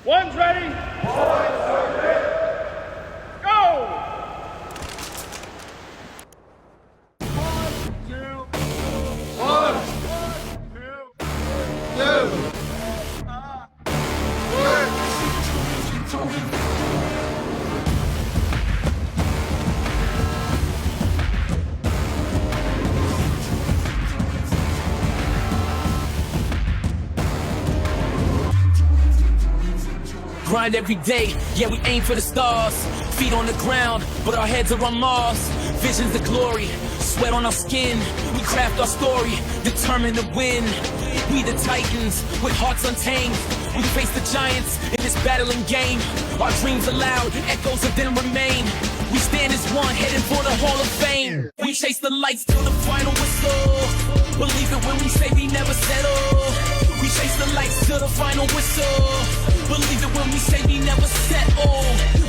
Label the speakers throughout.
Speaker 1: One's ready. One's ready. Go! 1, 2. 1, 2. 2.
Speaker 2: Grind every day, yeah, we aim for the stars. Feet on the ground, but our heads are on Mars. Visions of glory, sweat on our skin. We craft our story, determined to win. We the titans, with hearts untamed. We face the giants in this battling game. Our dreams are loud, echoes of them remain. We stand as one, heading for the Hall of Fame. We chase the lights till the final whistle. Believe it when we say we never settle. We chase the lights till the final whistle. Believe it when we say we never settle.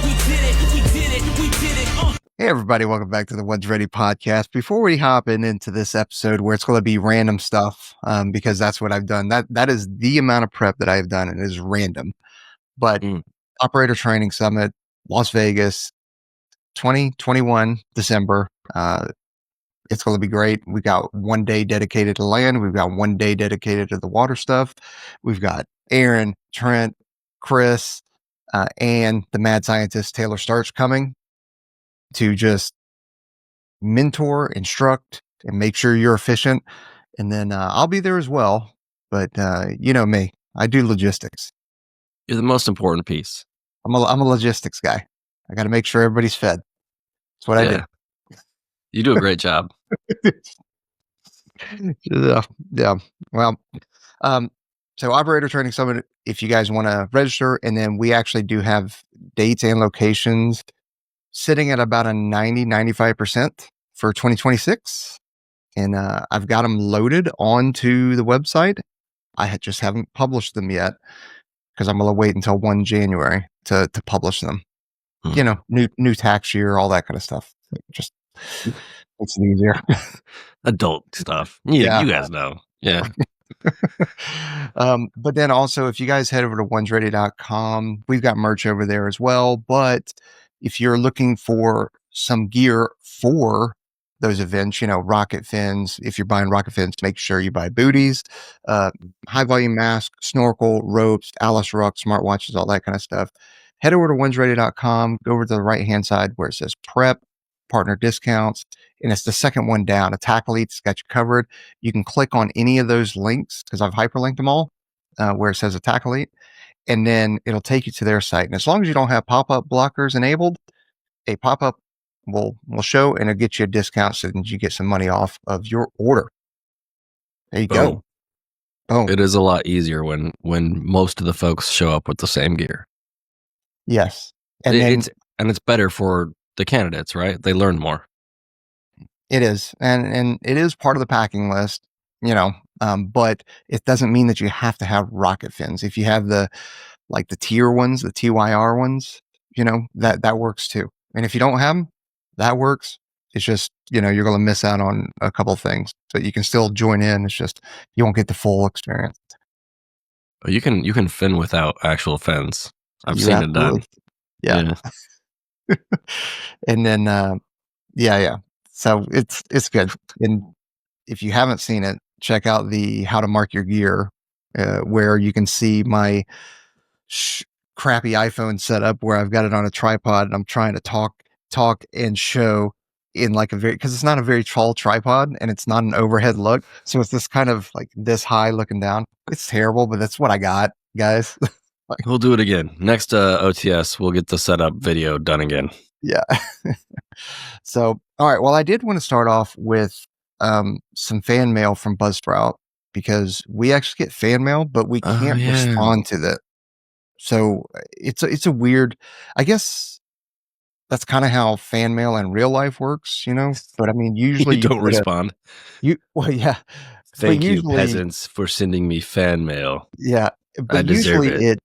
Speaker 2: We did it, we did it, we did it.
Speaker 3: Hey everybody, welcome back to the One's Ready podcast. Before we hop into this episode where it's going to be random stuff, because that's what I've done. That is the amount of prep that I've done, and it is random. But Operator Training Summit, Las Vegas, 2021, December. It's going to be great. We got 1 day dedicated to land. We've got 1 day dedicated to the water stuff. We've got Aaron, Trent, Chris, and the mad scientist Taylor Starch coming to just mentor, instruct, and make sure you're efficient. And then I'll be there as well. But you know me, I do logistics.
Speaker 4: You're the most important piece.
Speaker 3: I'm a logistics guy. I got to make sure everybody's fed. That's what I do.
Speaker 4: You do a great job.
Speaker 3: Yeah. Well, so Operator Training Summit, if you guys want to register, and then we actually do have dates and locations sitting at about a 95% for 2026. And I've got them loaded onto the website. I just haven't published them yet because I'm going to wait until 1 January to publish them. You know, new tax year, all that kind of stuff. Just makes it easier.
Speaker 4: Adult stuff. Yeah, you guys know. Yeah.
Speaker 3: But then also, if you guys head over to onesready.com, we've got merch over there as well. But if you're looking for some gear for those events, you know, rocket fins, if you're buying rocket fins, make sure you buy booties, high volume mask, snorkel, ropes, Alice Ruck, smartwatches, all that kind of stuff. Head over to onesready.com, go over to the right-hand side where it says prep, partner discounts, and it's the second one down. Attack Elite's got you covered. You can click on any of those links because I've hyperlinked them all where it says Attack Elite, and then it'll take you to their site. And as long as you don't have pop-up blockers enabled, a pop-up will show and it'll get you a discount so that you get some money off of your order. There you go. Boom.
Speaker 4: It is a lot easier when most of the folks show up with the same gear.
Speaker 3: Yes.
Speaker 4: And it's better for the candidates, right? They learn more.
Speaker 3: It is. And it is part of the packing list, you know, but it doesn't mean that you have to have rocket fins. If you have the tier ones, the TYR ones, you know, that works too. And if you don't have them, that works. It's just, you know, you're going to miss out on a couple of things, but you can still join in. It's just, you won't get the full experience.
Speaker 4: You can fin without actual fins. I've seen it done.
Speaker 3: Yeah. And then, yeah. So it's good. And if you haven't seen it, check out the how to mark your gear, where you can see my crappy iPhone setup where I've got it on a tripod and I'm trying to talk and show in like because it's not a very tall tripod and it's not an overhead look. So it's this kind of like this high looking down. It's terrible, but that's what I got, guys.
Speaker 4: We'll do it again. Next OTS, we'll get the setup video done again.
Speaker 3: Yeah. So, all right. Well, I did want to start off with some fan mail from Buzzsprout because we actually get fan mail, but we can't respond to that. So it's a weird, I guess that's kind of how fan mail in real life works, you know, but I mean, usually
Speaker 4: you don't respond.
Speaker 3: Well, yeah.
Speaker 4: Thank you, peasants, for sending me fan mail.
Speaker 3: Yeah. But
Speaker 4: I deserve it.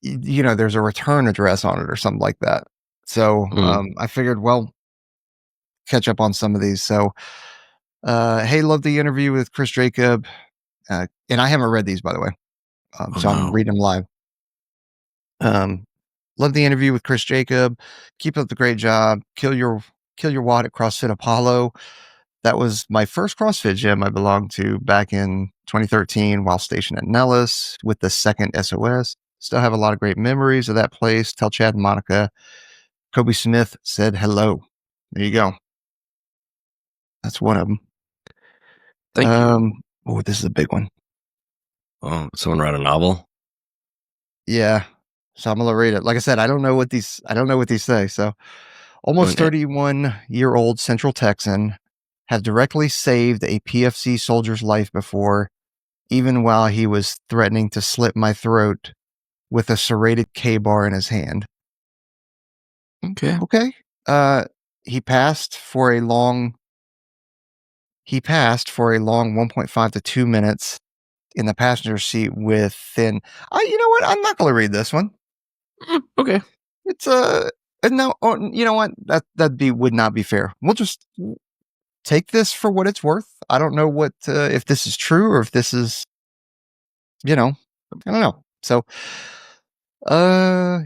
Speaker 3: You know, there's a return address on it or something like that. So I figured, well, catch up on some of these. So, hey, love the interview with Chris Jacob. And I haven't read these, by the way. So I'm reading them live. Love the interview with Chris Jacob. Keep up the great job. Kill your WOT at CrossFit Apollo. That was my first CrossFit gym I belonged to back in 2013 while stationed at Nellis with the second SOS. Still have a lot of great memories of that place. Tell Chad and Monica Kobe Smith said hello. There you go. That's one of them.
Speaker 4: Thank you.
Speaker 3: Oh, this is a big one.
Speaker 4: Oh, someone wrote a novel.
Speaker 3: Yeah. So I'm gonna read it. Like I said, I don't know what these say. So almost
Speaker 4: Okay.
Speaker 3: 31-year-old Central Texan have directly saved a PFC soldier's life before, even while he was threatening to slit my throat with a serrated K-bar in his hand.
Speaker 4: Okay.
Speaker 3: Okay. He passed for a long 1.5 to 2 minutes in the passenger seat within. You know what? I'm not going to read this one.
Speaker 4: Okay.
Speaker 3: It's no. You know what? Would not be fair. We'll just take this for what it's worth. I don't know what if this is true or if this is, I don't know. So,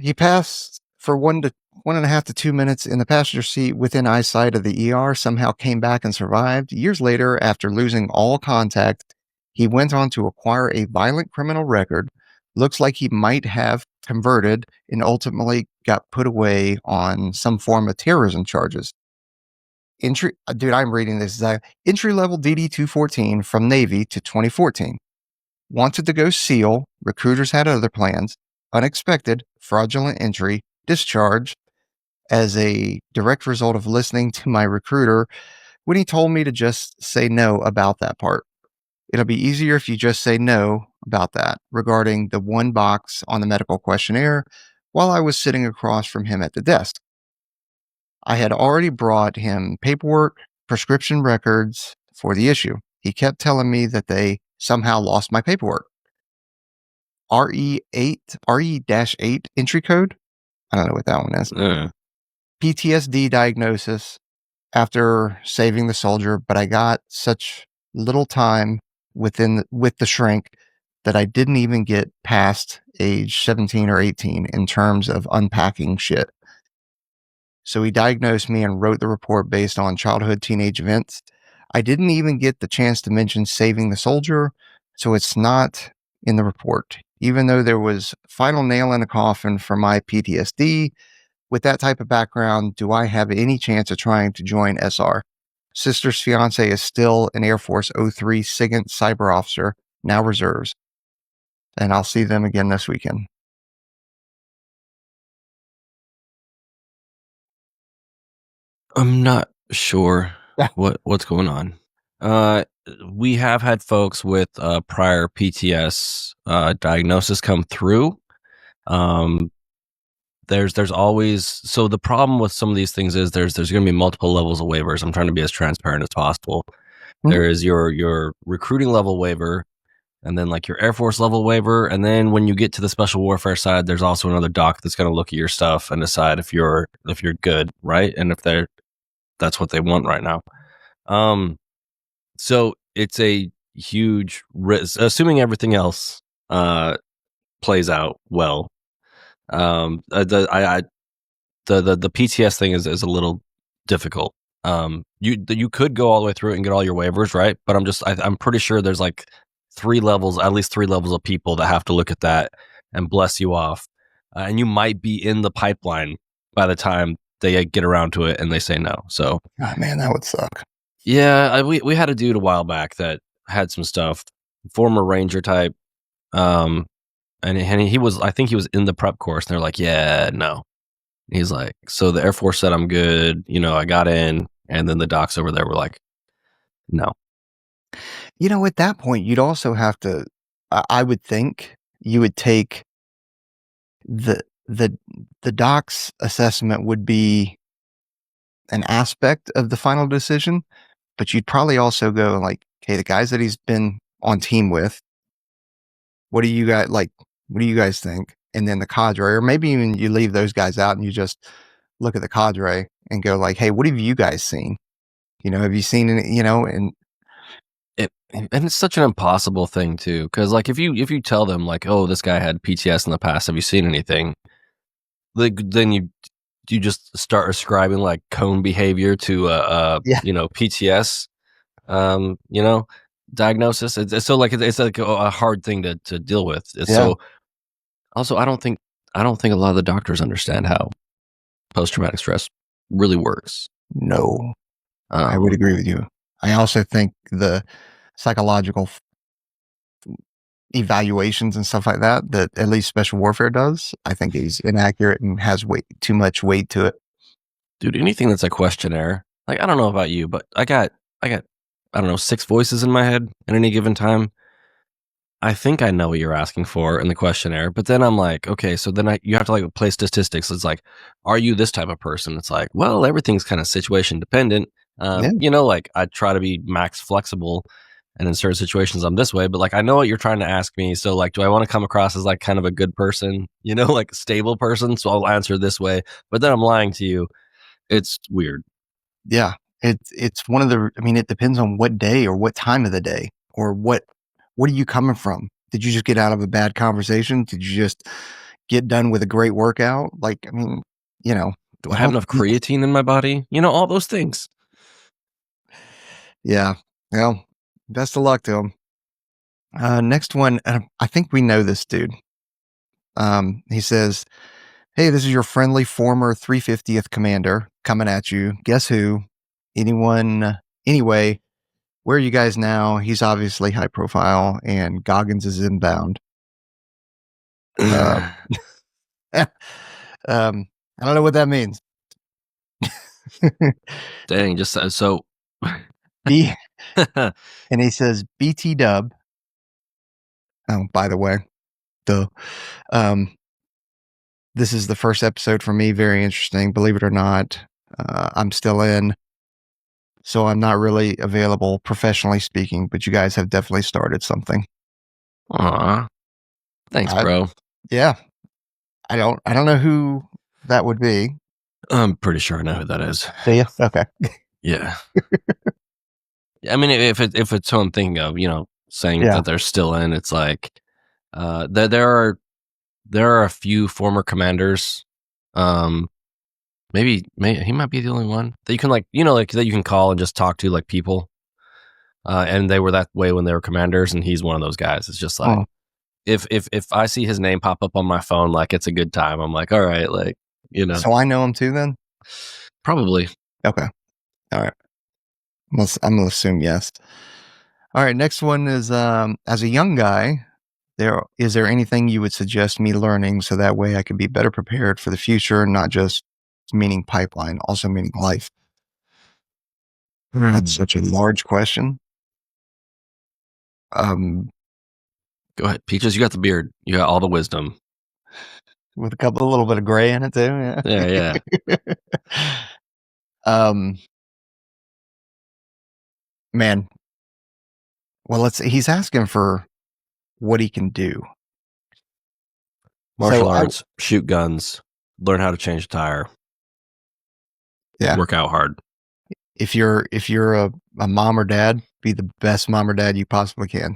Speaker 3: he passed for 1.5 to 2 minutes in the passenger seat within eyesight of the ER. Somehow came back and survived. Years later, after losing all contact, he went on to acquire a violent criminal record. Looks like he might have converted and ultimately got put away on some form of terrorism charges. I'm reading this. Entry level DD 214 from Navy to 2014. Wanted to go SEAL. Recruiters had other plans. Unexpected, fraudulent entry, discharge as a direct result of listening to my recruiter when he told me to just say no about that part. It'll be easier if you just say no about that regarding the one box on the medical questionnaire while I was sitting across from him at the desk. I had already brought him paperwork, prescription records for the issue. He kept telling me that they somehow lost my paperwork. RE-8 entry code? I don't know what that one is. PTSD diagnosis after saving the soldier, but I got such little time with the shrink that I didn't even get past age 17 or 18 in terms of unpacking shit. So he diagnosed me and wrote the report based on childhood teenage events. I didn't even get the chance to mention saving the soldier, so it's not in the report. Even though there was final nail in the coffin for my PTSD, with that type of background, do I have any chance of trying to join SR? Sister's fiance is still an Air Force 03 SIGINT cyber officer, now reserves. And I'll see them again this weekend.
Speaker 4: I'm not sure what's going on. We have had folks with prior PTS diagnosis come through. There's always, so the problem with some of these things is there's going to be multiple levels of waivers. I'm trying to be as transparent as possible. Mm-hmm. There is your recruiting level waiver, and then like your Air Force level waiver, and then when you get to the special warfare side, there's also another doc that's going to look at your stuff and decide if you're good, right? And if that's what they want right now. So it's a huge risk, assuming everything else plays out well. The PTS thing is a little difficult. You could go all the way through it and get all your waivers, right? But I'm pretty sure there's like at least three levels of people that have to look at that and bless you off. And you might be in the pipeline by the time they get around to it and they say no. So,
Speaker 3: oh, man, that would suck.
Speaker 4: Yeah, we had a dude a while back that had some stuff, former Ranger type, and he was, I think he was in the prep course, and they're like, yeah, no. And he's like, so the Air Force said I'm good, I got in, and then the docs over there were like, no.
Speaker 3: At that point, you'd also have to, I would think you would take the doc's assessment would be an aspect of the final decision, but you'd probably also go like, okay, the guys that he's been on team with, what do you guys think? And then the cadre, or maybe even you leave those guys out and you just look at the cadre and go like, hey, what have you guys seen? Have you seen any, and
Speaker 4: it's such an impossible thing too. Cause like if you tell them like, oh, this guy had PTS in the past, have you seen anything? like then you just start ascribing like cone behavior to
Speaker 3: Yeah.
Speaker 4: PTS diagnosis. It's so like it's like a hard thing to deal with. So also I don't think a lot of the doctors understand how post-traumatic stress really works.
Speaker 3: No, I would agree with you. I also think the psychological evaluations and stuff like that at least special warfare does, I think is inaccurate and has too much weight to it.
Speaker 4: Dude, anything that's a questionnaire, like I don't know about you, but I got I don't know 6 voices in my head at any given time. I think I know what you're asking for in the questionnaire, but then I'm like, okay, so then you have to like play statistics. It's like, are you this type of person? It's like, well, everything's kind of situation dependent. Like I try to be max flexible, and in certain situations I'm this way. But like I know what you're trying to ask me. So like, do I want to come across as like kind of a good person? Like a stable person. So I'll answer this way, but then I'm lying to you. It's weird.
Speaker 3: Yeah. It's one of the, I mean, it depends on what day or what time of the day or what are you coming from? Did you just get out of a bad conversation? Did you just get done with a great workout? Like, I mean,
Speaker 4: Do I have enough creatine in my body? All those things.
Speaker 3: Yeah. Well, best of luck to him. Next one, I think we know this dude. He says, "Hey, this is your friendly former 350th commander coming at you. Guess who? Anyone? Anyway, where are you guys now? He's obviously high profile, and Goggins is inbound." I don't know what that means.
Speaker 4: Dang, just so.
Speaker 3: And he says, "BT Dub." Oh, by the way, this is the first episode for me. Very interesting. Believe it or not, I'm still in. So I'm not really available professionally speaking, but you guys have definitely started something.
Speaker 4: Aw. Thanks, bro.
Speaker 3: Yeah. I don't know who that would be.
Speaker 4: I'm pretty sure I know who that is.
Speaker 3: Do you? Okay.
Speaker 4: Yeah. I mean, if it's who I'm thinking of, saying that they're still in, it's like there are a few former commanders. Maybe he might be the only one that you can like that you can call and just talk to like people. And they were that way when they were commanders, and he's one of those guys. It's just like if I see his name pop up on my phone, like it's a good time. I'm like, all right, like
Speaker 3: So I know him too, then.
Speaker 4: Probably.
Speaker 3: Okay. All right. I'm gonna assume yes. All right. Next one is as a young guy, is there anything you would suggest me learning so that way I could be better prepared for the future, not just meaning pipeline, also meaning life? That's such a large question.
Speaker 4: Go ahead, Peaches. You got the beard. You got all the wisdom.
Speaker 3: With a little bit of gray in it too.
Speaker 4: Yeah.
Speaker 3: Man. Well, he's asking for what he can do.
Speaker 4: Martial arts, shoot guns, learn how to change a tire.
Speaker 3: Yeah.
Speaker 4: Work out hard.
Speaker 3: If you're a mom or dad, be the best mom or dad you possibly can.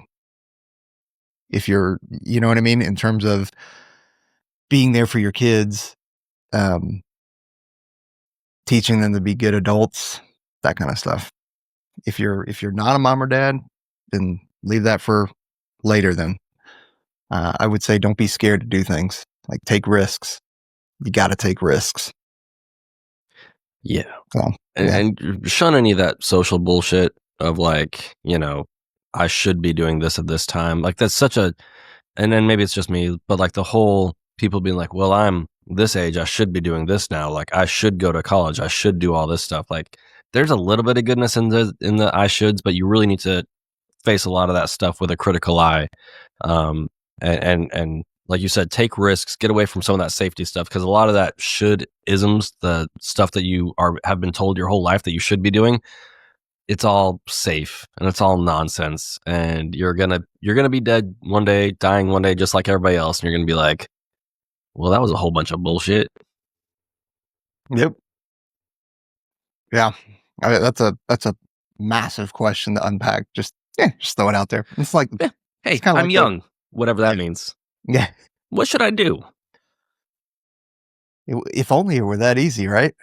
Speaker 3: If you're, you know what I mean? In terms of being there for your kids, teaching them to be good adults, that kind of stuff. If you're not a mom or dad, then leave that for later then. I would say don't be scared to do things. Like take risks. You got to take risks.
Speaker 4: Yeah. And shun any of that social bullshit of like, I should be doing this at this time. Like that's such a, and then maybe it's just me, but like the whole people being like, well, I'm this age, I should be doing this now. Like I should go to college. I should do all this stuff. Like there's a little bit of goodness in the I shoulds, but you really need to face a lot of that stuff with a critical eye. And like you said, take risks, get away from some of that safety stuff. Cause a lot of that should isms, the stuff that you have been told your whole life that you should be doing, it's all safe and it's all nonsense. And you're going to be dead one day, dying one day, just like everybody else. And you're going to be like, well, that was a whole bunch of bullshit.
Speaker 3: Yep. Yeah. I mean, that's a massive question to unpack. Just throw it out there. It's like,
Speaker 4: hey, I'm young, whatever that means.
Speaker 3: Yeah.
Speaker 4: What should I do?
Speaker 3: If only it were that easy, right?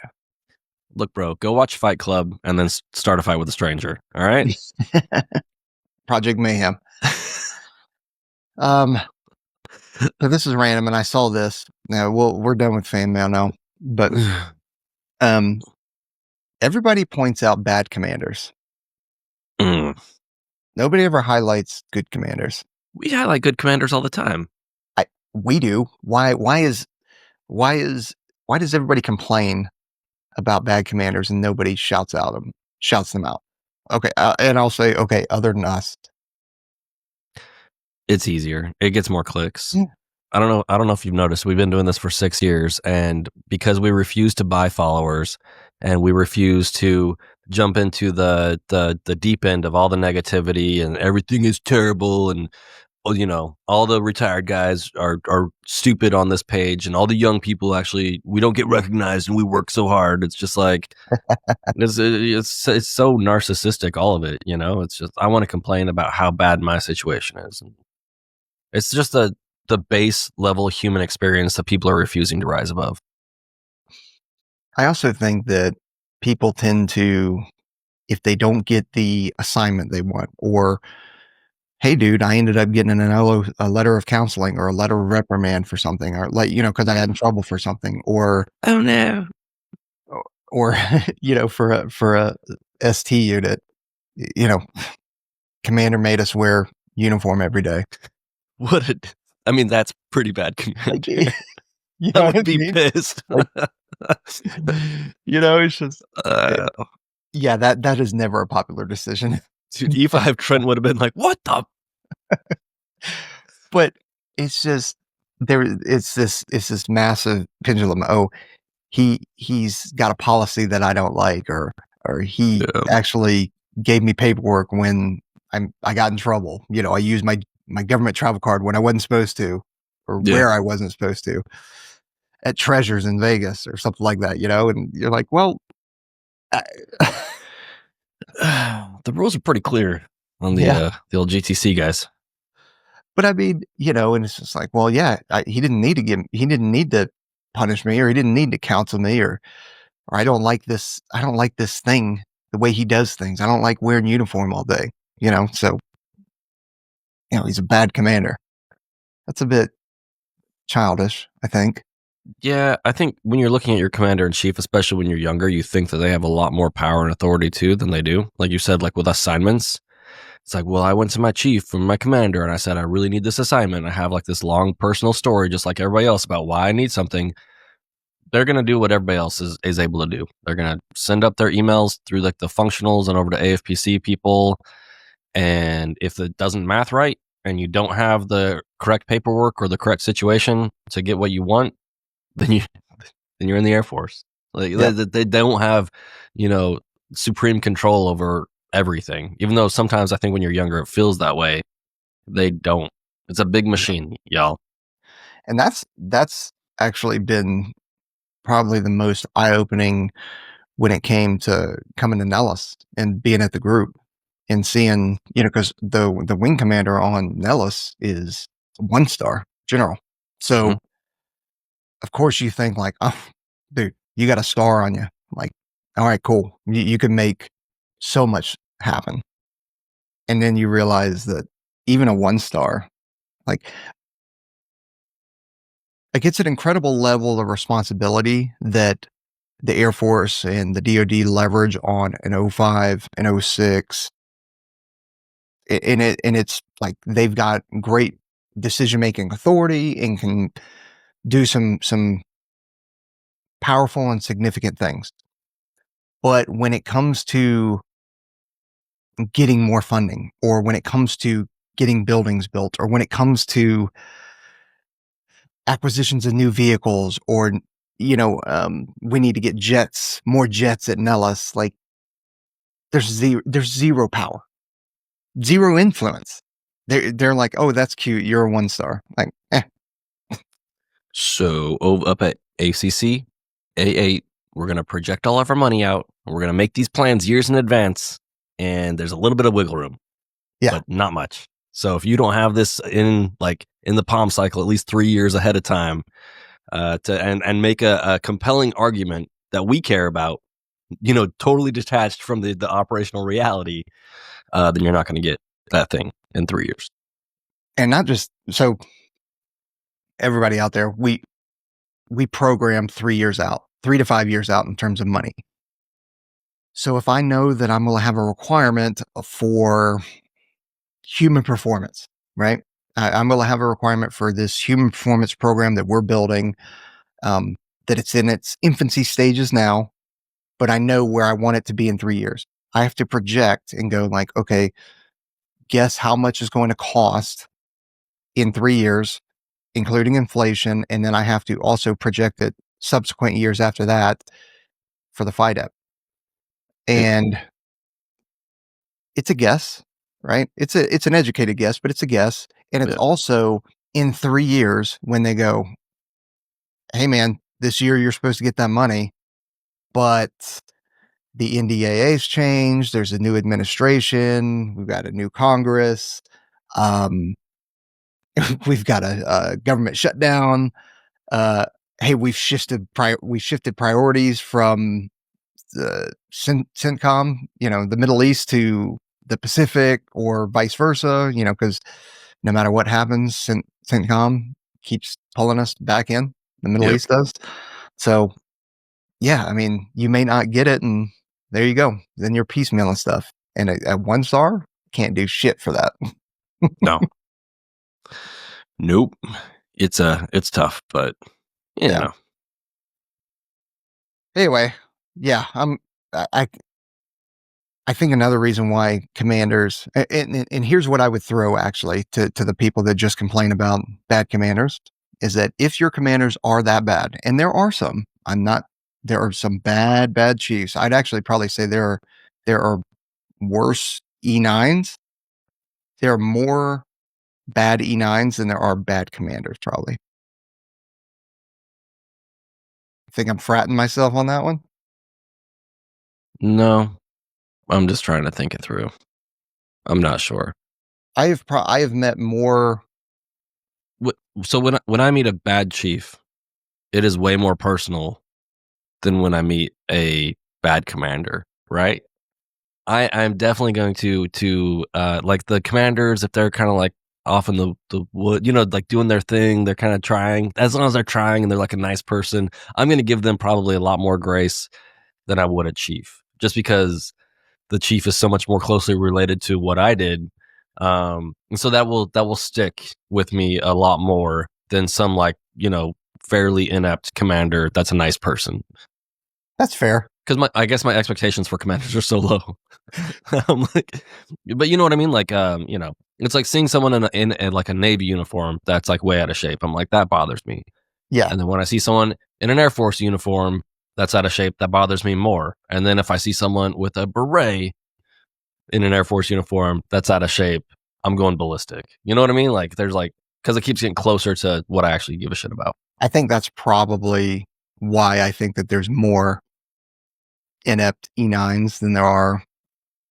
Speaker 4: Look, bro, go watch Fight Club and then start a fight with a stranger. All right.
Speaker 3: Project Mayhem. So this is random, and I saw this. Now, we're done with fan mail now, but everybody points out bad commanders. Nobody ever highlights good commanders.
Speaker 4: We highlight good commanders all the time.
Speaker 3: We do. Why does everybody complain about bad commanders and nobody shouts them out? Okay, and I'll say, okay, other than us,
Speaker 4: it's easier. It gets more clicks.
Speaker 3: Yeah.
Speaker 4: I don't know if you've noticed. We've been doing this for 6 years, and because we refuse to buy followers, and we refuse to jump into the deep end of all the negativity and everything is terrible, and all the retired guys are stupid on this page, and all the young people we don't get recognized, and we work so hard. It's just like it's so narcissistic, all of it. It's just I want to complain about how bad my situation is. And it's just the base level human experience that people are refusing to rise above.
Speaker 3: I also think that people tend to, if they don't get the assignment they want, or hey, dude, I ended up getting a letter of counseling or a letter of reprimand for something, or because I had in trouble for something, or
Speaker 4: oh no,
Speaker 3: or for a ST unit, commander made us wear uniform every day.
Speaker 4: That's pretty bad, commander.
Speaker 3: I
Speaker 4: would be pissed.
Speaker 3: It's just yeah, that is never a popular decision.
Speaker 4: Dude, E5 Trent would have been like, what the?
Speaker 3: But it's just it's this massive pendulum. Oh, he's got a policy that I don't like, or he actually gave me paperwork when I got in trouble. I used my government travel card when I wasn't supposed to, or where I wasn't supposed to, at Treasures in Vegas or something like that. And you're like, well,
Speaker 4: the rules are pretty clear on the old GTC guys.
Speaker 3: But I mean, and it's just like, well, yeah, he didn't need to punish me, or he didn't need to counsel me, or I don't like this thing, the way he does things. I don't like wearing uniform all day, so, he's a bad commander. That's a bit childish, I think.
Speaker 4: Yeah, I think when you're looking at your commander in chief, especially when you're younger, you think that they have a lot more power and authority too than they do. Like you said, like with assignments, it's like, well, I went to my chief from my commander and I said, I really need this assignment. I have like this long personal story, just like everybody else, about why I need something. They're going to do what everybody else is able to do. They're going to send up their emails through like the functionals and over to AFPC people. And if it doesn't math right and you don't have the correct paperwork or the correct situation to get what you want, then you're in the Air Force. Like they don't have, supreme control over everything. Even though sometimes I think when you're younger it feels that way, they don't. It's a big machine, y'all.
Speaker 3: And that's actually been probably the most eye-opening when it came to coming to Nellis and being at the group and seeing, because the wing commander on Nellis is 1-star general. So of course you think like, oh, dude, you got a star on you. Like, all right, cool. You can make so much happen. And then you realize that even a 1-star, like it's an incredible level of responsibility that the Air Force and the DoD leverage on an 05 and 06. And it's like they've got great decision-making authority and can do some powerful and significant things. But when it comes to getting more funding, or when it comes to getting buildings built, or when it comes to acquisitions of new vehicles, or, we need to get more jets at Nellis, like there's zero power, zero influence. They're like, oh, that's cute. You're a 1-star. Like,
Speaker 4: So up at ACC, A8, we're going to project all of our money out. We're going to make these plans years in advance. And there's a little bit of wiggle room, but not much. So if you don't have this in the palm cycle at least 3 years ahead of time, and make a compelling argument that we care about, totally detached from the operational reality, then you're not going to get that thing in 3 years.
Speaker 3: And not just so everybody out there, we program 3 years out, 3 to 5 years out in terms of money. So if I know that I'm going to have a requirement for human performance, right? I'm going to have a requirement for this human performance program that we're building, that it's in its infancy stages now, but I know where I want it to be in 3 years. I have to project and go like, okay, guess how much is going to cost in 3 years, including inflation. And then I have to also project it subsequent years after that for the FIDEP. And it's a guess, right? It's an educated guess, but it's a guess. And it's also in 3 years when they go, hey man, this year you're supposed to get that money, but the NDAA's changed. There's a new administration. We've got a new Congress. We've got a government shutdown. Hey, we've shifted priorities from the CENTCOM, the Middle East to the Pacific, or vice versa, because no matter what happens, CENTCOM keeps pulling us back in. The Middle East does. So, yeah, I mean, you may not get it, and there you go. Then you're piecemealing stuff. And a 1 star can't do shit for that.
Speaker 4: No. Nope. It's tough, but yeah.
Speaker 3: Anyway, yeah, I think another reason why commanders, and here's what I would throw actually to the people that just complain about bad commanders, is that if your commanders are that bad, and there are some, there are some bad chiefs. I'd actually probably say there are worse E9s. There are more bad E9s than there are bad commanders, probably. Think I'm fratting myself on that one?
Speaker 4: No, I'm just trying to think it through. I'm not sure.
Speaker 3: I have met more.
Speaker 4: So when I meet a bad chief, it is way more personal than when I meet a bad commander, right? I'm definitely going to like the commanders, if they're kind of like off in the wood, like doing their thing, they're kind of trying. As long as they're trying and they're like a nice person, I'm going to give them probably a lot more grace than I would a chief, just because the chief is so much more closely related to what I did. And so that will stick with me a lot more than some like, fairly inept commander that's a nice person.
Speaker 3: That's fair.
Speaker 4: Because I guess my expectations for commanders are so low. I'm like, but you know what I mean? Like, it's like seeing someone in like a Navy uniform that's like way out of shape. I'm like, that bothers me.
Speaker 3: Yeah.
Speaker 4: And then when I see someone in an Air Force uniform that's out of shape, that bothers me more. And then if I see someone with a beret in an Air Force uniform that's out of shape, I'm going ballistic. You know what I mean? Like, there's like, because it keeps getting closer to what I actually give a shit about.
Speaker 3: I think that's probably why I think that there's more inept E9s than there are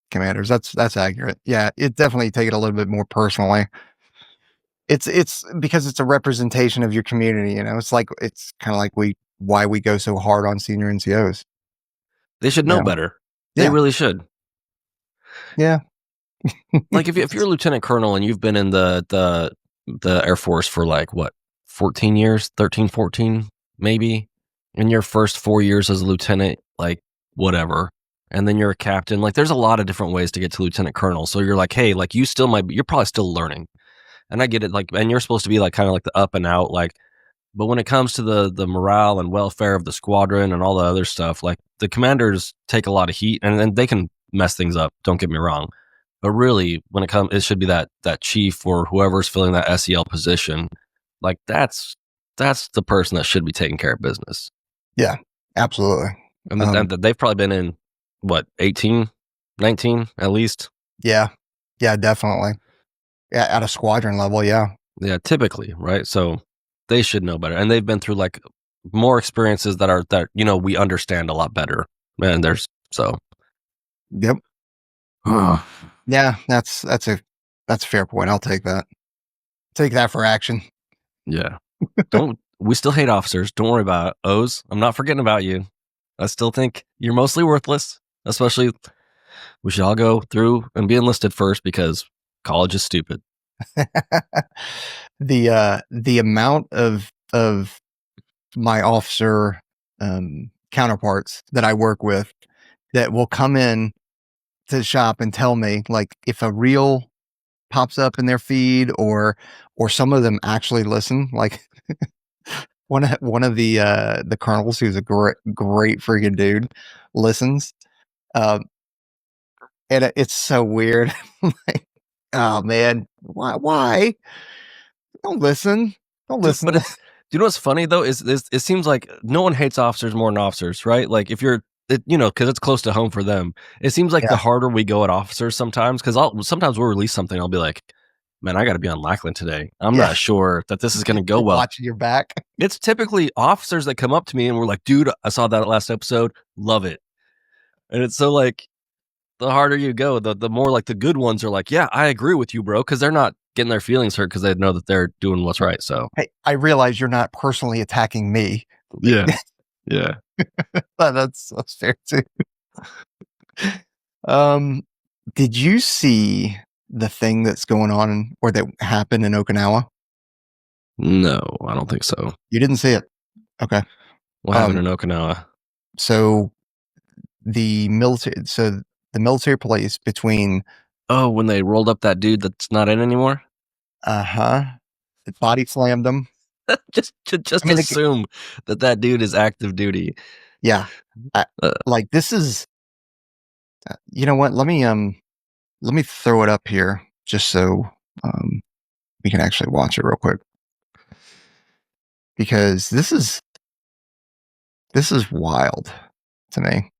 Speaker 3: commanders. That's accurate. Yeah, it definitely take it a little bit more personally. It's because it's a representation of your community. It's kind of like why we go so hard on senior NCOs.
Speaker 4: They should know better. They really should.
Speaker 3: Yeah.
Speaker 4: Like if you're a lieutenant colonel and you've been in the Air Force for like what, 14 years, 13, 14 maybe, in your first 4 years as a lieutenant, like whatever, and then you're a captain, like there's a lot of different ways to get to lieutenant colonel. So you're like, hey, like you're probably still learning, and I get it, like, and you're supposed to be like kind of like the up and out, like, but when it comes to the morale and welfare of the squadron and all the other stuff, like the commanders take a lot of heat, and then they can mess things up, don't get me wrong, but really when it should be that chief or whoever's filling that SEL position, like that's the person that should be taking care of business.
Speaker 3: Yeah, absolutely.
Speaker 4: And they've probably been in, what, 18, 19 at least? Yeah,
Speaker 3: definitely. Yeah, at a squadron level, yeah.
Speaker 4: Yeah, typically, right? So they should know better. And they've been through like more experiences that we understand a lot better. And
Speaker 3: Yep. Yeah, that's a fair point. I'll take that. Take that for action.
Speaker 4: Yeah. we still hate officers. Don't worry about it. O's, I'm not forgetting about you. I still think you're mostly worthless. Especially, we should all go through and be enlisted first because college is stupid.
Speaker 3: The amount of my officer counterparts that I work with that will come in to the shop and tell me, like, if a reel pops up in their feed, or some of them actually listen. Like one of the colonels, who's a great freaking dude, listens. And it's so weird. Like, oh man, why? Don't listen. Don't listen.
Speaker 4: But do you know what's funny though? Is it seems like no one hates officers more than officers, right? Like if you're, because it's close to home for them. It seems like the harder we go at officers sometimes, because sometimes we'll release something. I'll be like, man, I got to be on Lackland today. I'm not sure that this is going to go well.
Speaker 3: Watching your back.
Speaker 4: It's typically officers that come up to me and we're like, dude, I saw that last episode. Love it. And it's so like, the harder you go, the more like the good ones are like, yeah, I agree with you, bro. Because they're not getting their feelings hurt because they know that they're doing what's right. So,
Speaker 3: hey, I realize you're not personally attacking me.
Speaker 4: Yeah. Yeah.
Speaker 3: That's fair too. Did you see the thing that's going on, or that happened in Okinawa?
Speaker 4: No, I don't think so.
Speaker 3: You didn't see it? Okay.
Speaker 4: What happened in Okinawa?
Speaker 3: So the military police between...
Speaker 4: Oh, when they rolled up that dude that's not in anymore?
Speaker 3: Body slammed him.
Speaker 4: just assume that dude is active duty.
Speaker 3: Yeah. Like, this is... you know what? Let me throw it up here just so we can actually watch it real quick. Because this is wild to me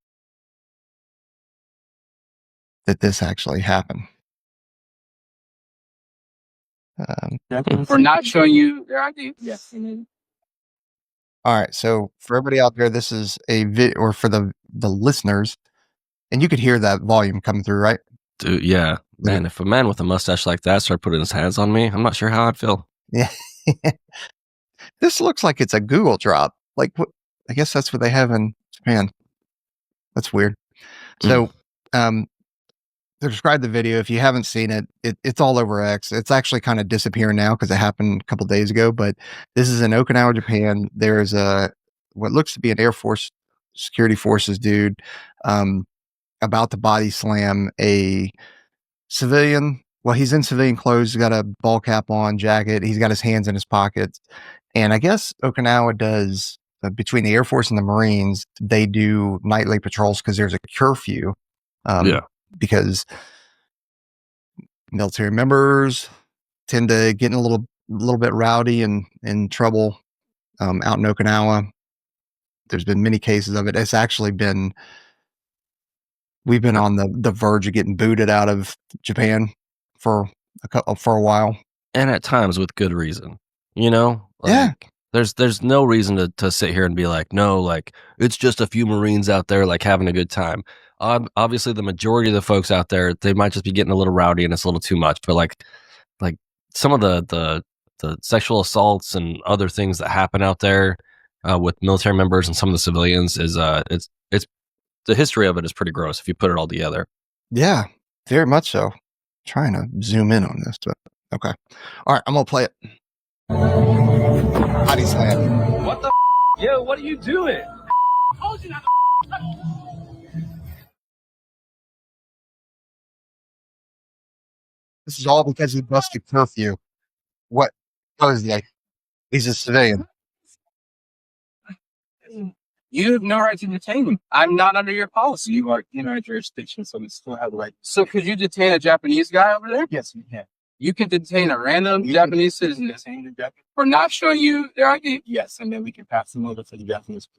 Speaker 3: that this actually happened.
Speaker 1: For not showing you their ID. Yes.
Speaker 3: All right. So for everybody out there, this is a or for the listeners, and you could hear that volume coming through, right?
Speaker 4: Dude, yeah. Man, if a man with a mustache like that started putting his hands on me, I'm not sure how I'd feel.
Speaker 3: Yeah. This looks like it's a Google drop. Like, what? I guess that's what they have in Japan. That's weird. So, to describe the video, if you haven't seen it, it's all over X. It's actually kind of disappearing now because it happened a couple days ago. But this is in Okinawa, Japan. There's what looks to be an Air Force security forces dude about to body slam a civilian. Well, he's in civilian clothes. He's got a ball cap on, jacket. He's got his hands in his pockets. And I guess Okinawa does, between the Air Force and the Marines, they do nightly patrols because there's a curfew. Because military members tend to get in a little bit rowdy and in trouble out in Okinawa. There's been many cases of it. It's actually been... we've been on the verge of getting booted out of Japan for a while,
Speaker 4: and at times with good reason. There's no reason to sit here and be like, no, like it's just a few Marines out there like having a good time. Obviously, the majority of the folks out there, they might just be getting a little rowdy and it's a little too much. But like some of the sexual assaults and other things that happen out there with military members and some of the civilians is it's the history of it is pretty gross if you put it all together.
Speaker 3: Yeah, very much so. I'm trying to zoom in on this, but okay. All right, I'm gonna play it. Body slam.
Speaker 1: What the? Yo, what are you doing?
Speaker 3: This is all because he busted curfew. What? He's a civilian.
Speaker 1: You have no right to detain him. I'm not under your policy. You are in our jurisdiction, so we still have the right. So could you detain a Japanese guy over there? Yes, you can. You can detain a random Japanese citizen for not showing you their ID? Yes, and then we can pass them over to the Japanese.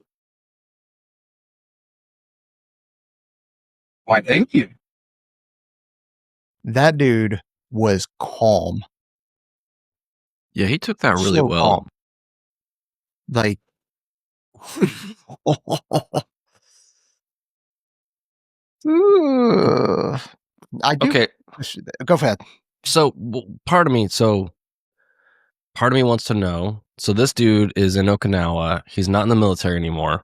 Speaker 1: Why, thank you.
Speaker 3: That dude was calm.
Speaker 4: Yeah, he took that really well.
Speaker 3: Calm. Like, I do.
Speaker 4: Okay,
Speaker 3: Go ahead.
Speaker 4: So part of me, part of me wants to know. So this dude is in Okinawa. He's not in the military anymore.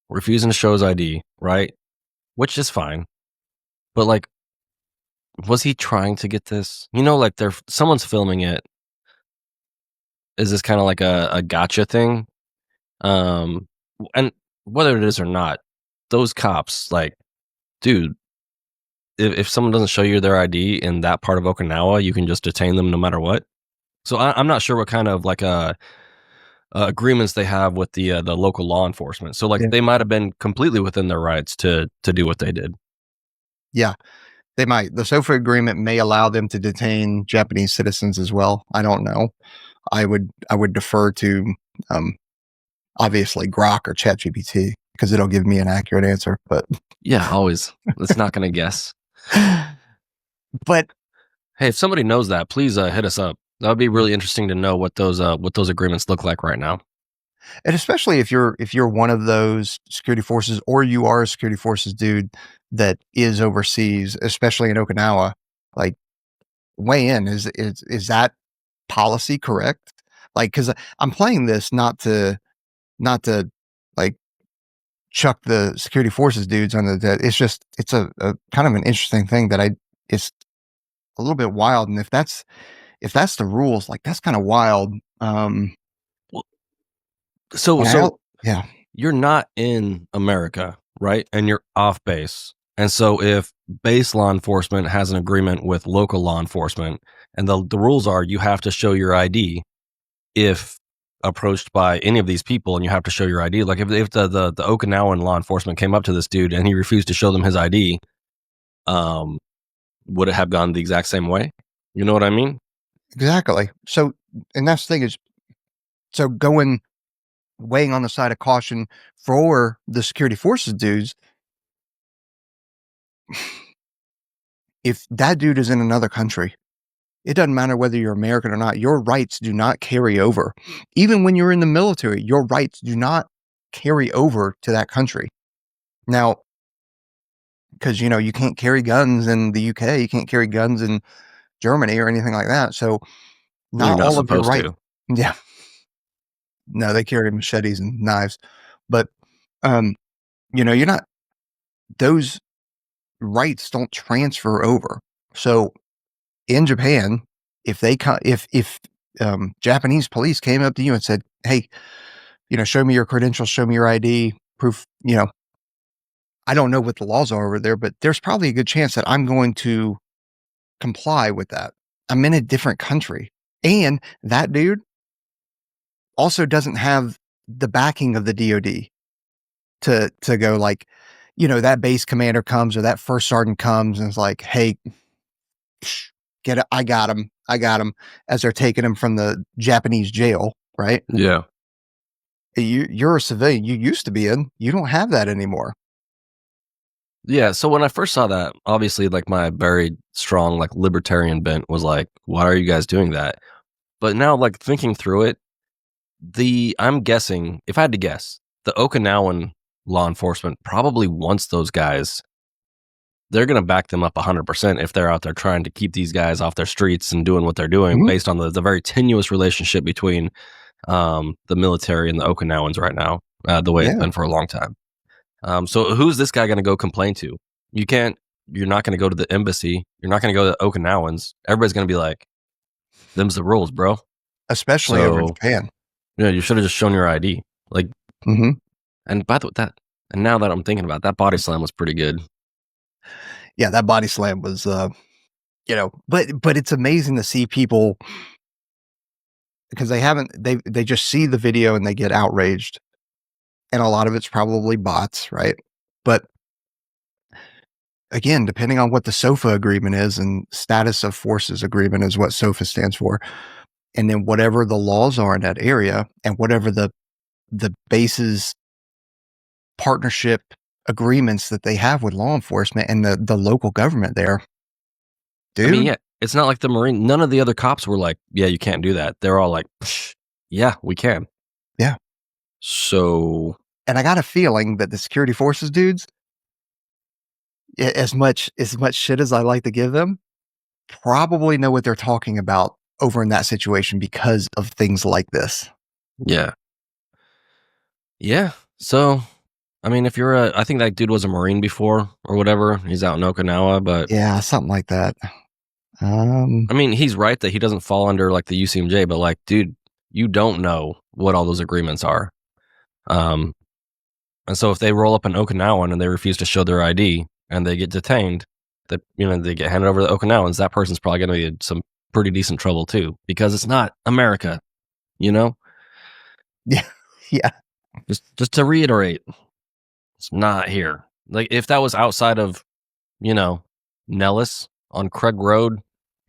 Speaker 4: Refusing to show his ID, right? Which is fine. But like, was he trying to get this? You know, like someone's filming it. Is this kind of like a gotcha thing? And whether it is or not, those cops, like, dude, if someone doesn't show you their ID in that part of Okinawa, you can just detain them no matter what. So I'm not sure what kind of like agreements they have with the local law enforcement. So like they might have been completely within their rights to do what they did.
Speaker 3: Yeah, they might. The SOFA agreement may allow them to detain Japanese citizens as well. I don't know. I would defer to obviously GROK or ChatGPT because it'll give me an accurate answer. But
Speaker 4: yeah, always. It's not going to guess.
Speaker 3: But
Speaker 4: hey, if somebody knows that, please hit us up. That would be really interesting to know what those agreements look like right now.
Speaker 3: And especially if you're one of those security forces, or you are a security forces dude that is overseas, especially in Okinawa, like weigh in. Is that policy correct? Like, because I'm playing this not to like chuck the security forces dudes on the. It's just it's a kind of an interesting thing that it's a little bit wild. And if that's the rules, like that's kind of wild.
Speaker 4: So
Speaker 3: yeah,
Speaker 4: you're not in America, right? And you're off base. And so if base law enforcement has an agreement with local law enforcement, and the rules are you have to show your ID if approached by any of these people, and you have to show your ID. Like if the Okinawan law enforcement came up to this dude and he refused to show them his ID, would it have gone the exact same way? You know what I mean?
Speaker 3: Exactly. So, and that's the thing is, so weighing on the side of caution for the security forces dudes, if that dude is in another country, it doesn't matter whether you're American or not, your rights do not carry over. Even when you're in the military, your rights do not carry over to that country. Now, because, you can't carry guns in the UK, you can't carry guns in Germany or anything like that. So not all of your rights. Yeah. No, they carry machetes and knives, but, you're not, those rights don't transfer over. So in Japan, if Japanese police came up to you and said, hey, show me your credentials, show me your ID, proof, I don't know what the laws are over there, but there's probably a good chance that I'm going to comply with that. I'm in a different country. And that dude also doesn't have the backing of the DOD to go like, that base commander comes or that first sergeant comes and is like, hey, get it. I got him as they're taking him from the Japanese jail. Right.
Speaker 4: Yeah.
Speaker 3: You're a civilian. You used to be in, you don't have that anymore.
Speaker 4: Yeah. So when I first saw that, obviously like my very strong, like libertarian bent was like, why are you guys doing that? But now like thinking through it, I'm guessing, if I had to guess, the Okinawan law enforcement probably wants those guys. They're going to back them up 100% if they're out there trying to keep these guys off their streets and doing what they're doing based on the very tenuous relationship between the military and the Okinawans right now, the way it's been for a long time. So who's this guy going to go complain to? You're not going to go to the embassy. You're not going to go to Okinawans. Everybody's going to be like, them's the rules, bro.
Speaker 3: Especially over in Japan.
Speaker 4: Yeah, you should have just shown your ID. Like, and by the way, and now that I'm thinking about it, that body slam was pretty good.
Speaker 3: Yeah, that body slam was, but it's amazing to see people because they just see the video and they get outraged. And a lot of it's probably bots, right? But again, depending on what the SOFA agreement is, and status of forces agreement is what SOFA stands for. And then whatever the laws are in that area and whatever the base's partnership agreements that they have with law enforcement and the local government there. Dude.
Speaker 4: I mean, yeah, it's not like the Marine. None of the other cops were like, yeah, you can't do that. They're all like, yeah, we can.
Speaker 3: Yeah.
Speaker 4: So.
Speaker 3: And I got a feeling that the security forces dudes, as much shit as I like to give them, probably know what they're talking about over in that situation because of things like this.
Speaker 4: Yeah. Yeah. So, I mean, if you're I think that dude was a Marine before or whatever. He's out in Okinawa, but
Speaker 3: Yeah, something like that.
Speaker 4: I mean, he's right that he doesn't fall under like the UCMJ, but like, dude, you don't know what all those agreements are. And so if they roll up in Okinawan and they refuse to show their ID and they get detained, that they get handed over to the Okinawans, that person's probably going to be in some pretty decent trouble too, because it's not America,
Speaker 3: Yeah.
Speaker 4: Just to reiterate, it's not here. Like if that was outside of, Nellis on Craig Road,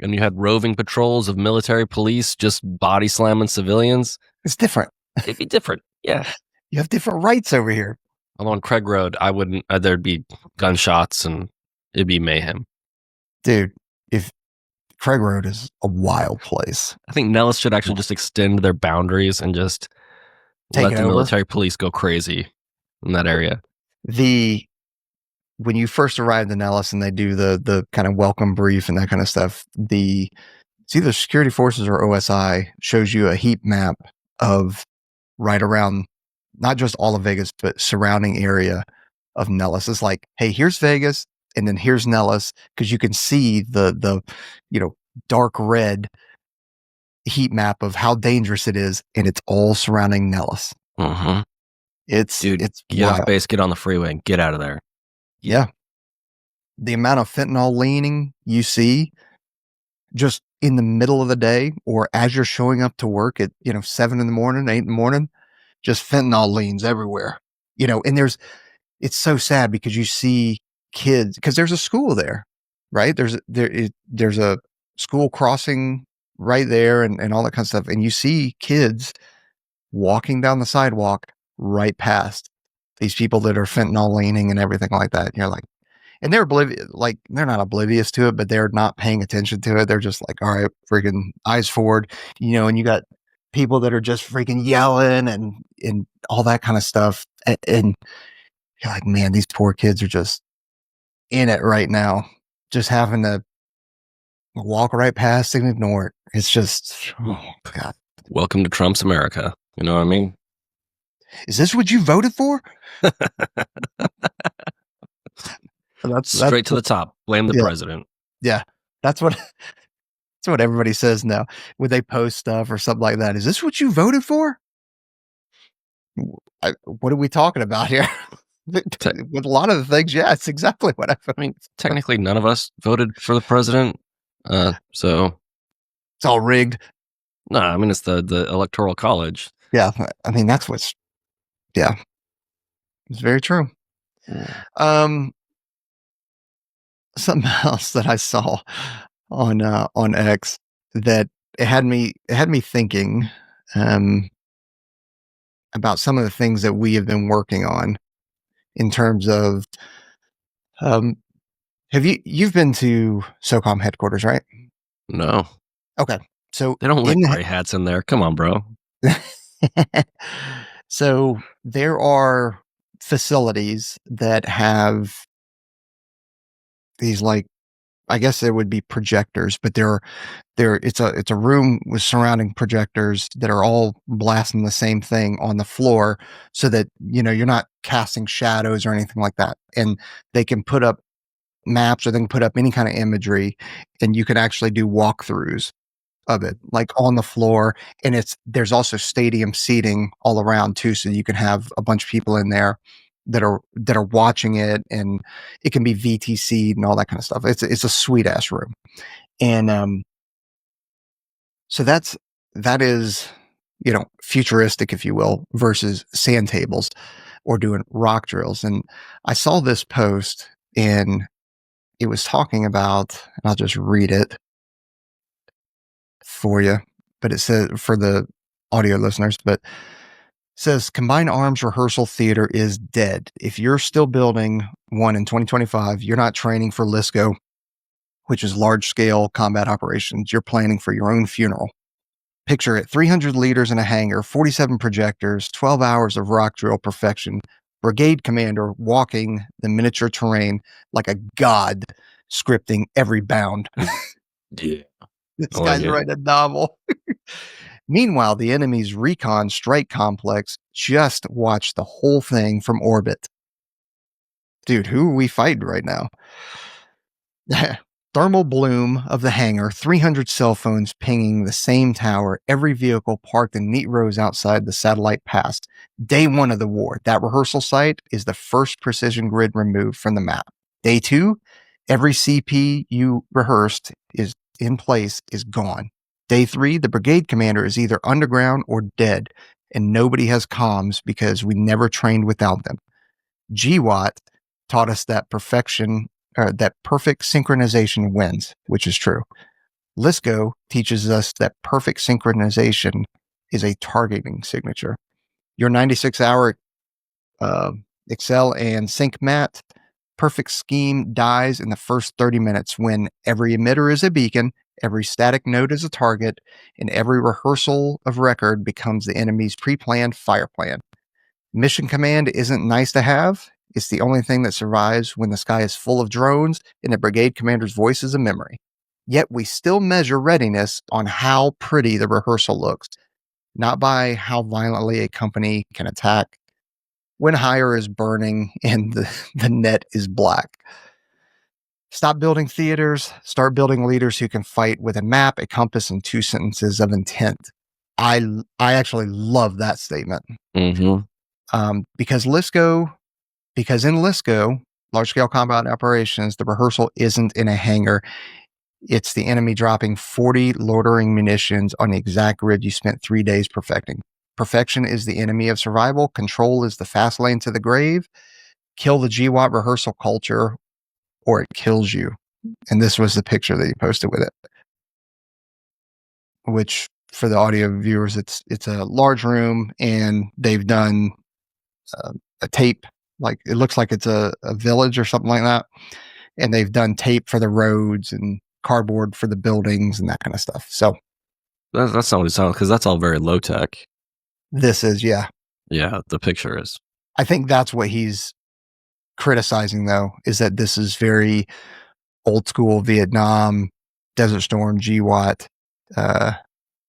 Speaker 4: and you had roving patrols of military police just body slamming civilians,
Speaker 3: It's different.
Speaker 4: it'd be different. Yeah.
Speaker 3: You have different rights over here.
Speaker 4: Although on Craig Road, I wouldn't, there'd be gunshots and it'd be mayhem.
Speaker 3: Dude, if Craig Road is a wild place.
Speaker 4: I think Nellis should actually just extend their boundaries and just
Speaker 3: Take
Speaker 4: let
Speaker 3: it
Speaker 4: the
Speaker 3: over.
Speaker 4: military police go crazy in that area.
Speaker 3: When you first arrive in Nellis and they do the kind of welcome brief and that kind of stuff, it's either security forces or OSI shows you a heat map of right around not just all of Vegas, but surrounding area of Nellis. It's like, hey, here's Vegas, and then here's Nellis, because you can see the dark red heat map of how dangerous it is, and it's all surrounding Nellis.
Speaker 4: Mm-hmm.
Speaker 3: It's
Speaker 4: get
Speaker 3: wild.
Speaker 4: off base, get on the freeway, and get out of there.
Speaker 3: Yeah. The amount of fentanyl leaning you see just in the middle of the day or as you're showing up to work at, 7 in the morning, 8 in the morning, just fentanyl leans everywhere, and it's so sad because you see kids, because there's a school there, right? There's a school crossing right there and all that kind of stuff. And you see kids walking down the sidewalk right past these people that are fentanyl leaning and everything like that. And you're like, and they're oblivious, like they're not oblivious to it, but they're not paying attention to it. They're just like, all right, freaking eyes forward, and you got people that are just freaking yelling and all that kind of stuff. And you're like, man, these poor kids are just in it right now, just having to walk right past and ignore it. It's just, oh God.
Speaker 4: Welcome to Trump's America. You know what I mean?
Speaker 3: Is this what you voted for? That's
Speaker 4: straight to the top. Blame the president.
Speaker 3: Yeah. That's what everybody says now when they post stuff or something like that. Is this what you voted for? What are we talking about here? With a lot of the things, yeah, it's exactly what I
Speaker 4: mean. Technically, none of us voted for the president, so
Speaker 3: it's all rigged.
Speaker 4: No, I mean it's the Electoral College.
Speaker 3: Yeah, I mean that's what's. Yeah, it's very true.
Speaker 4: Yeah.
Speaker 3: Something else that I saw on X that it had me thinking about some of the things that we have been working on in terms of have you've been to SOCOM headquarters, right?
Speaker 4: No.
Speaker 3: Okay. So
Speaker 4: they don't let gray hats in there. Come on, bro.
Speaker 3: So there are facilities that have these, like, I guess there would be projectors, but it's a room with surrounding projectors that are all blasting the same thing on the floor so that, you're not casting shadows or anything like that. And they can put up maps or they can put up any kind of imagery and you can actually do walkthroughs of it, like on the floor. And there's also stadium seating all around too. So you can have a bunch of people in there that are watching it, and it can be VTC'd and all that kind of stuff. It's a sweet ass room. And, so that is, futuristic, if you will, versus sand tables or doing rock drills. And I saw this post and it was talking about, and I'll just read it for you, but it says, for the audio listeners, but says Combined Arms Rehearsal Theater is dead. If you're still building one in 2025, you're not training for LSCO, which is large scale combat operations. You're planning for your own funeral. Picture it: 300 leaders in a hangar, 47 projectors, 12 hours of rock drill perfection, brigade commander walking the miniature terrain like a god, scripting every bound.
Speaker 4: Yeah.
Speaker 3: This
Speaker 4: I like
Speaker 3: guy's
Speaker 4: it.
Speaker 3: writing a novel. Meanwhile, the enemy's recon strike complex just watched the whole thing from orbit. Dude, who are we fighting right now? Thermal bloom of the hangar, 300 cell phones pinging the same tower, every vehicle parked in neat rows outside the satellite passed. Day 1 of the war, that rehearsal site is the first precision grid removed from the map. Day 2, every CP you rehearsed is in place is gone. Day 3, the brigade commander is either underground or dead, and nobody has comms because we never trained without them. GWOT taught us that that perfect synchronization wins, which is true. LSCO teaches us that perfect synchronization is a targeting signature. Your 96-hour Excel and sync mat perfect scheme dies in the first 30 minutes when every emitter is a beacon, every static node is a target, and every rehearsal of record becomes the enemy's pre-planned fire plan. Mission command isn't nice to have. It's the only thing that survives when the sky is full of drones and the brigade commander's voice is a memory. Yet we still measure readiness on how pretty the rehearsal looks, not by how violently a company can attack when hire is burning and the net is black. Stop building theaters, start building leaders who can fight with a map, a compass, and 2 sentences of intent. I actually love that statement.
Speaker 4: Mm-hmm.
Speaker 3: Because in LSCO, large scale combat operations, the rehearsal isn't in a hangar. It's the enemy dropping 40 loitering munitions on the exact grid you spent 3 days perfecting. Perfection is the enemy of survival. Control is the fast lane to the grave. Kill the GWOT rehearsal culture or it kills you. And this was the picture that he posted with it. Which for the audio viewers, it's a large room and they've done a tape. Like it looks like it's a village or something like that. And they've done tape for the roads and cardboard for the buildings and that kind of stuff. So
Speaker 4: That's not what it sounds, because that's all very low tech.
Speaker 3: this is, yeah.
Speaker 4: Yeah, the picture is.
Speaker 3: I think that's what he's criticizing, though, is that this is very old school Vietnam, Desert Storm, GWOT,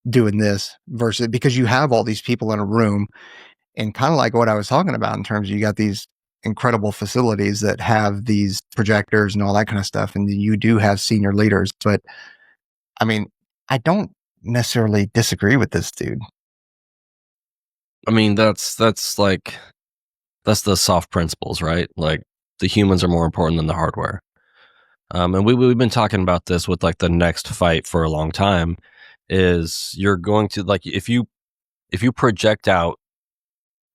Speaker 3: doing this versus because you have all these people in a room and kind of like what I was talking about in terms of you got these incredible facilities that have these projectors and all that kind of stuff. And you do have senior leaders, but I mean, I don't necessarily disagree with this dude.
Speaker 4: I mean, that's the soft principles, right? Like the humans are more important than the hardware. And we've been talking about this with like the next fight for a long time is you're going to like, if you project out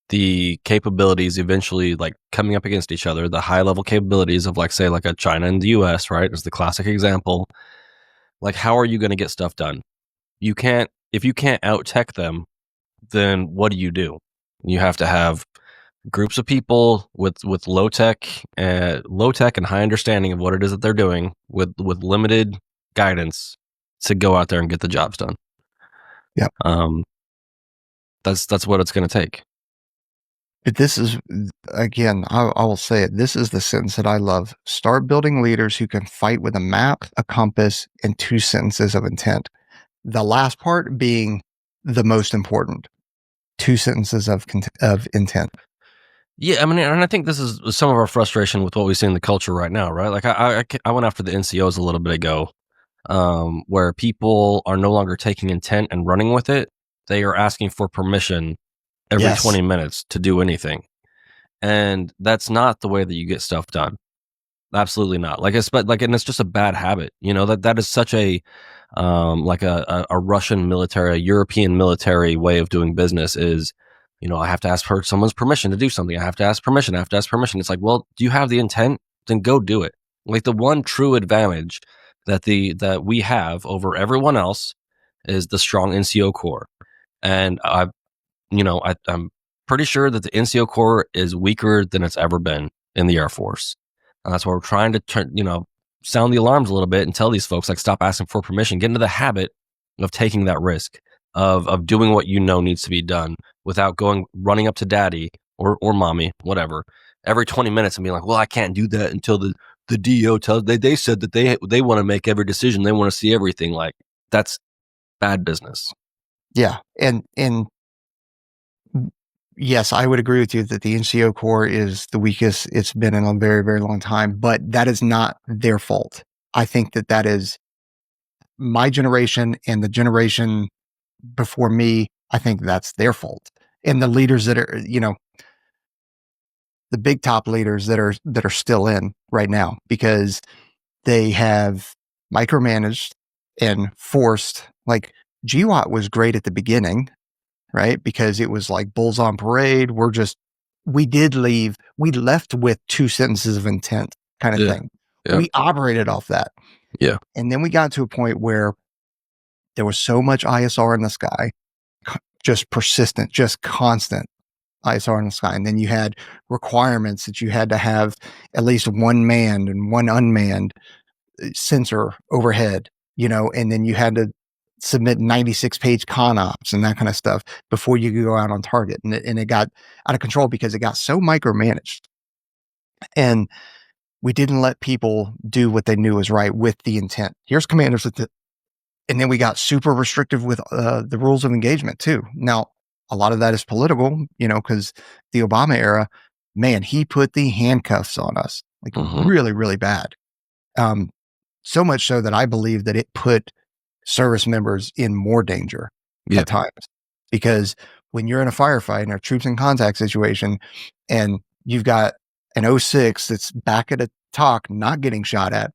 Speaker 4: the capabilities eventually like coming up against each other, the high level capabilities of like, say like a China and the US, right? Is the classic example. Like, how are you going to get stuff done? If you can't out tech them, then what do? You have to have groups of people with low tech and high understanding of what it is that they're doing with limited guidance to go out there and get the jobs done.
Speaker 3: Yeah.
Speaker 4: That's what it's going to take.
Speaker 3: But this is, again, I will say it. This is the sentence that I love. Start building leaders who can fight with a map, a compass, and 2 sentences of intent. The last part being the most important. 2 sentences of intent.
Speaker 4: Yeah, I mean, and I think this is some of our frustration with what we see in the culture right now, right? Like I went after the NCOs a little bit ago, where people are no longer taking intent and running with it. They are asking for permission every 20 minutes to do anything. And that's not the way that you get stuff done. Absolutely not. Like and it's just a bad habit. You know, that is such a like a Russian military, a European military way of doing business is, you know, I have to ask for someone's permission to do something. I have to ask permission. It's like, well, do you have the intent? Then go do it. Like the one true advantage that we have over everyone else is the strong NCO Corps. And I'm pretty sure that the NCO Corps is weaker than it's ever been in the Air Force. And that's why we're trying to sound the alarms a little bit and tell these folks, like, stop asking for permission, get into the habit of taking that risk of doing what you know needs to be done without running up to daddy or mommy, whatever, every 20 minutes and being like, well, I can't do that until the DO tells they said that they want to make every decision. They want to see everything. Like, that's bad business.
Speaker 3: Yeah. And yes, I would agree with you that the NCO Corps is the weakest it's been in a very, very long time, but that is not their fault. I think that is my generation and the generation before me. I think that's their fault. And the leaders that are, the big top leaders that are still in right now, because they have micromanaged and forced, like GWOT was great at the beginning, right? Because it was like bulls on parade. We left with 2 sentences of intent kind of thing.
Speaker 4: Yeah.
Speaker 3: We operated off that.
Speaker 4: Yeah.
Speaker 3: And then we got to a point where there was so much ISR in the sky, just persistent, just constant ISR in the sky. And then you had requirements that you had to have at least one manned and one unmanned sensor overhead, and then you had to submit 96-page con ops and that kind of stuff before you could go out on target. And it got out of control because it got so micromanaged. And we didn't let people do what they knew was right with the intent. Here's commanders and then we got super restrictive with the rules of engagement too. Now, a lot of that is political, because the Obama era, man, he put the handcuffs on us, like really, really bad. So much so that I believe that it put service members in more danger at times, because when you're in a firefight and a troops in contact situation and you've got an 06 that's back at a talk, not getting shot at,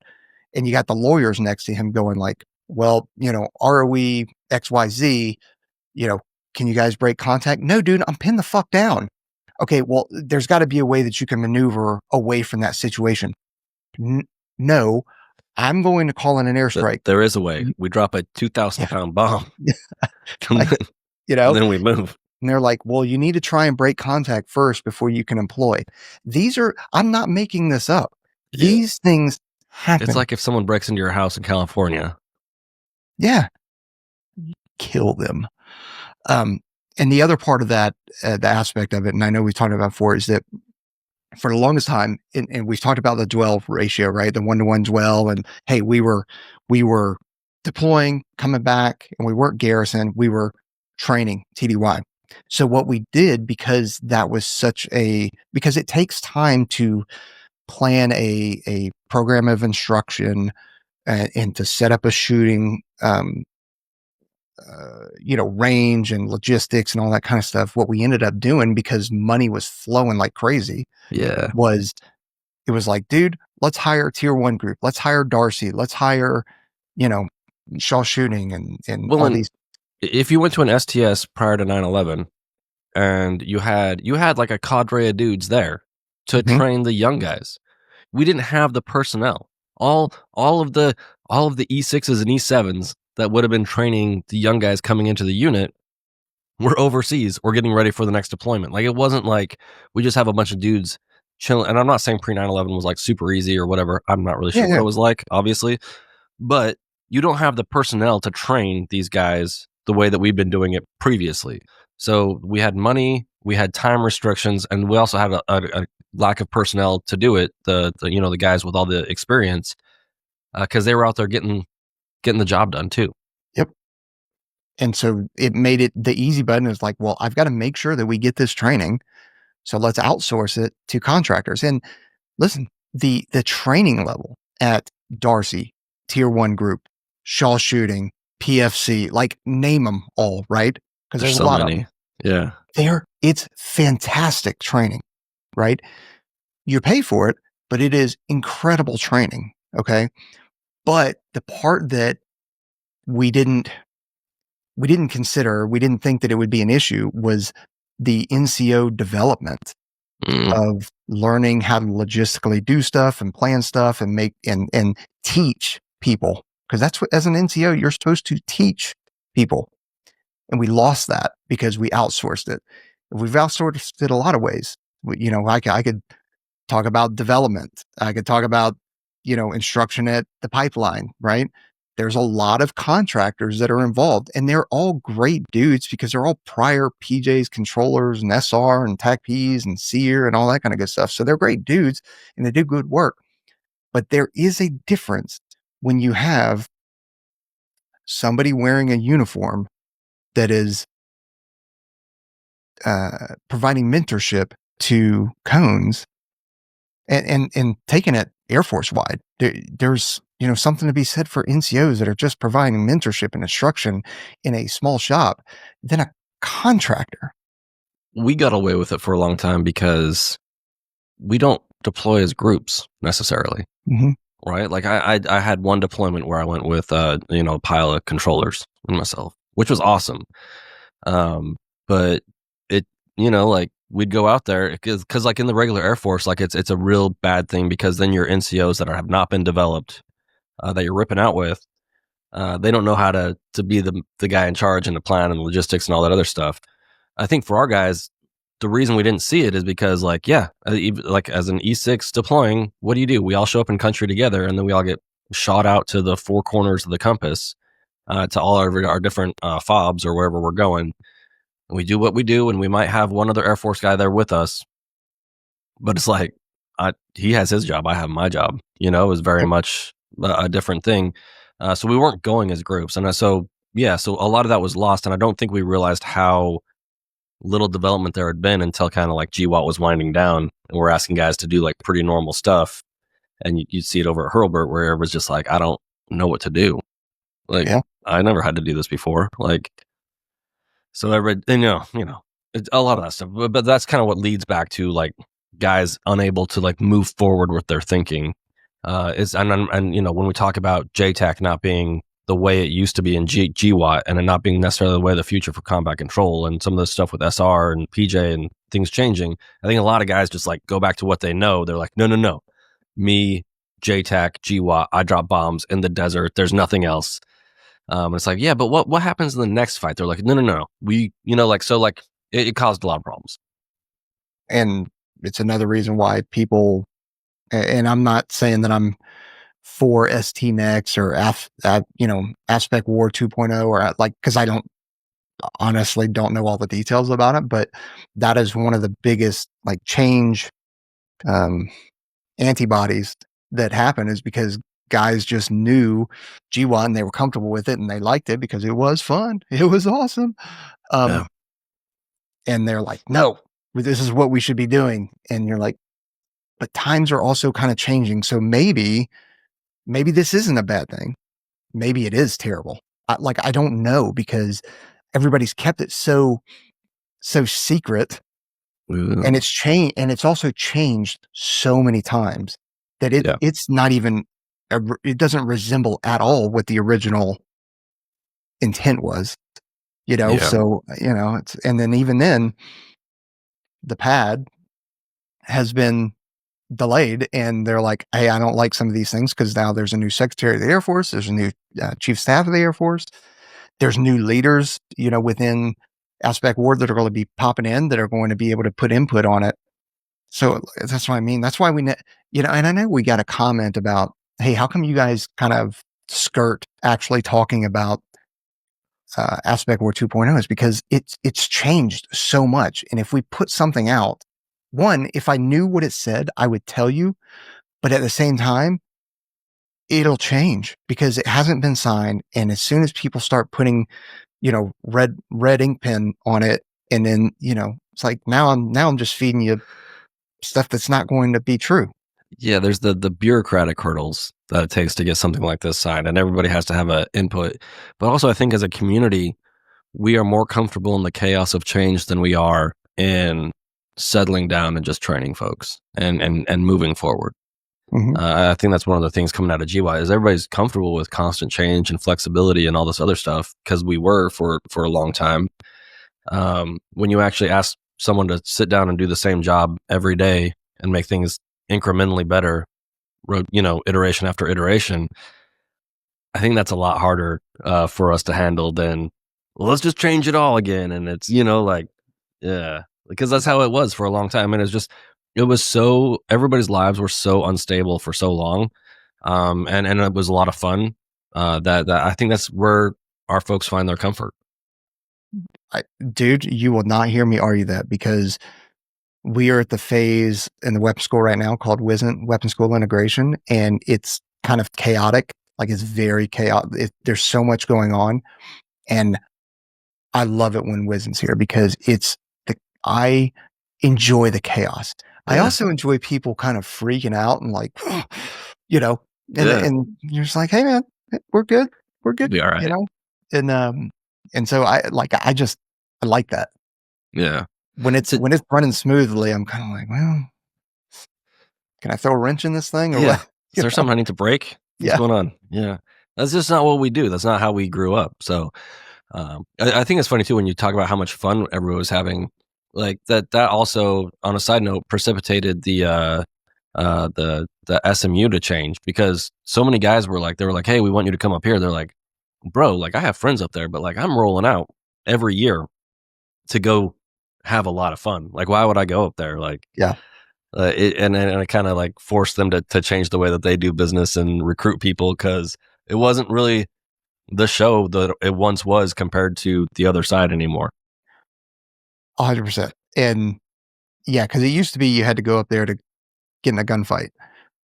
Speaker 3: and you got the lawyers next to him going like, well, ROE XYZ, can you guys break contact? No, dude, I'm pinned the fuck down. Okay, well, there's got to be a way that you can maneuver away from that situation. No, I'm going to call in an airstrike.
Speaker 4: There is a way. We drop a 2,000-pound bomb.
Speaker 3: Like,
Speaker 4: and then we move.
Speaker 3: And they're like, well, you need to try and break contact first before you can employ. I'm not making this up. These things happen.
Speaker 4: It's like if someone breaks into your house in California.
Speaker 3: Yeah. Kill them. And the other part of that, the aspect of it, and I know we've talked about before, is that for the longest time, and we've talked about the dwell ratio, right? The 1-to-1 dwell. And hey, we were deploying, coming back, and we weren't garrison. We were training TDY. So what we did, because because it takes time to plan a program of instruction and to set up a shooting, range and logistics and all that kind of stuff. What we ended up doing, because money was flowing like crazy, it was like, dude, let's hire a tier 1 group. Let's hire Darcy. Let's hire, Shaw Shooting and all these.
Speaker 4: If you went to an STS prior to 9/11 and you had like a cadre of dudes there to train the young guys, we didn't have the personnel. All of the E6s and E7s that would have been training the young guys coming into the unit were overseas or getting ready for the next deployment. Like, it wasn't like we just have a bunch of dudes chilling. And I'm not saying pre 9/11 was like super easy or whatever. I'm not really sure what it was like, obviously, but you don't have the personnel to train these guys the way that we've been doing it previously. So we had money, we had time restrictions, and we also had a lack of personnel to do it. The guys with all the experience, because they were out there getting the job done too.
Speaker 3: Yep. And so it made it, the easy button is like, well, I've got to make sure that we get this training. So let's outsource it to contractors. And listen, the training level at Darcy, tier 1 group, Shaw Shooting, PFC, like name them all, right? Because there's
Speaker 4: so
Speaker 3: a lot
Speaker 4: many.
Speaker 3: of them. Yeah. It's fantastic training, right? You pay for it, but it is incredible training. Okay. But the part that we didn't consider, we didn't think that it would be an issue, was the NCO development of learning how to logistically do stuff and plan stuff and make and teach people. Because that's what, as an NCO, you're supposed to teach people. And we lost that because we outsourced it. We've outsourced it a lot of ways. I could talk about development. I could talk about, instruction at the pipeline, right? There's a lot of contractors that are involved, and they're all great dudes because they're all prior PJs, controllers, and SR, and TAC-Ps, and SEER, and all that kind of good stuff. So they're great dudes, and they do good work. But there is a difference when you have somebody wearing a uniform that is providing mentorship to cones and taking it Air Force wide. There's something to be said for NCOs that are just providing mentorship and instruction in a small shop than a contractor.
Speaker 4: We got away with it for a long time because we don't deploy as groups necessarily, right? Like I had one deployment where I went with a pile of controllers and myself, which was awesome. But it like we'd go out there because like in the regular Air Force, like it's a real bad thing because then your NCOs that have not been developed that you're ripping out with, they don't know how to be the guy in charge and the plan and the logistics and all that other stuff. I think for our guys, the reason we didn't see it is because like as an E6 deploying, what do? We all show up in country together and then we all get shot out to the four corners of the compass to all our different fobs or wherever we're going. We do what we do, and we might have one other Air Force guy there with us. But it's like, he has his job, I have my job. It was very much a different thing. So we weren't going as groups. And so a lot of that was lost. And I don't think we realized how little development there had been until kind of like GWOT was winding down. And we're asking guys to do like pretty normal stuff. And you'd see it over at Hurlburt where it was just like, I don't know what to do. Like, I never had to do this before. Like, so I read, it's a lot of that stuff, but that's kind of what leads back to like guys unable to like move forward with their thinking. When we talk about JTAC not being the way it used to be in GWOT and it not being necessarily the way of the future for combat control and some of the stuff with SR and PJ and things changing, I think a lot of guys just like go back to what they know. They're like, no, me, JTAC, GWOT, I drop bombs in the desert. There's nothing else. It's like, yeah, but what happens in the next fight? They're like, no. We, it caused a lot of problems.
Speaker 3: And it's another reason why people, and I'm not saying that I'm for ST-Nex or Aspect War 2.0 or like, cause I honestly don't know all the details about it, but that is one of the biggest like change, antibodies that happen is because guys just knew GWOT and they were comfortable with it and they liked it because it was fun. It was awesome. And they're like, no, this is what we should be doing. And you're like, but times are also kind of changing. So maybe this isn't a bad thing. Maybe it is terrible. I don't know because everybody's kept it so secret. And it's changed. And it's also changed so many times that it's not even, it doesn't resemble at all what the original intent was, so, it's, and then even then the pad has been delayed and they're like, hey, I don't like some of these things because now there's a new Secretary of the Air Force. There's a new Chief of Staff of the Air Force. There's new leaders, within Aspect Ward that are going to be popping in that are going to be able to put input on it. So that's what I mean. That's why and I know we got a comment about, hey, how come you guys kind of skirt actually talking about Aspect War 2.0 is because it's changed so much. And if we put something out, one, if I knew what it said, I would tell you, but at the same time, it'll change because it hasn't been signed. And as soon as people start putting, red ink pen on it, and then, it's like, now I'm just feeding you stuff that's not going to be true.
Speaker 4: Yeah, there's the bureaucratic hurdles that it takes to get something like this signed, and everybody has to have an input. But also, I think as a community, we are more comfortable in the chaos of change than we are in settling down and just training folks and moving forward. I think that's one of the things coming out of GWOT is everybody's comfortable with constant change and flexibility and all this other stuff because we were for a long time. When you actually ask someone to sit down and do the same job every day and make things incrementally better, iteration after iteration, I think that's a lot harder for us to handle than, well, let's just change it all again. And it's, because that's how it was for a long time. And everybody's lives were so unstable for so long. And it was a lot of fun that I think that's where our folks find their comfort.
Speaker 3: Dude, you will not hear me argue that because we are at the phase in the weapon school right now called WISNT, Weapon School Integration, and it's kind of chaotic. Like it's very chaotic. There's so much going on, and I love it when Wisdom's here because I enjoy the chaos. I
Speaker 4: Yeah.
Speaker 3: also enjoy people kind of freaking out and like, you know,
Speaker 4: Yeah.
Speaker 3: and you're just like, hey man, we're good. We're good.
Speaker 4: Be all right.
Speaker 3: You know? And so I like that.
Speaker 4: Yeah.
Speaker 3: When it's running smoothly, I'm kind of like, well, can I throw a wrench in this thing or
Speaker 4: Yeah.
Speaker 3: what?
Speaker 4: Is
Speaker 3: You
Speaker 4: there
Speaker 3: know?
Speaker 4: something I need to break? What's
Speaker 3: Yeah.
Speaker 4: going on? Yeah. That's just not what we do. That's not how we grew up. So I think it's funny too when you talk about how much fun everyone was having. Like that also, on a side note, precipitated the SMU to change because so many guys were like, hey, we want you to come up here. They're like, bro, like I have friends up there, but like I'm rolling out every year to go have a lot of fun. Like, why would I go up there? Like,
Speaker 3: Yeah.
Speaker 4: And I kind of like forced them to change the way that they do business and recruit people because it wasn't really the show that it once was compared to the other side anymore.
Speaker 3: 100%. And yeah, because it used to be you had to go up there to get in a gunfight.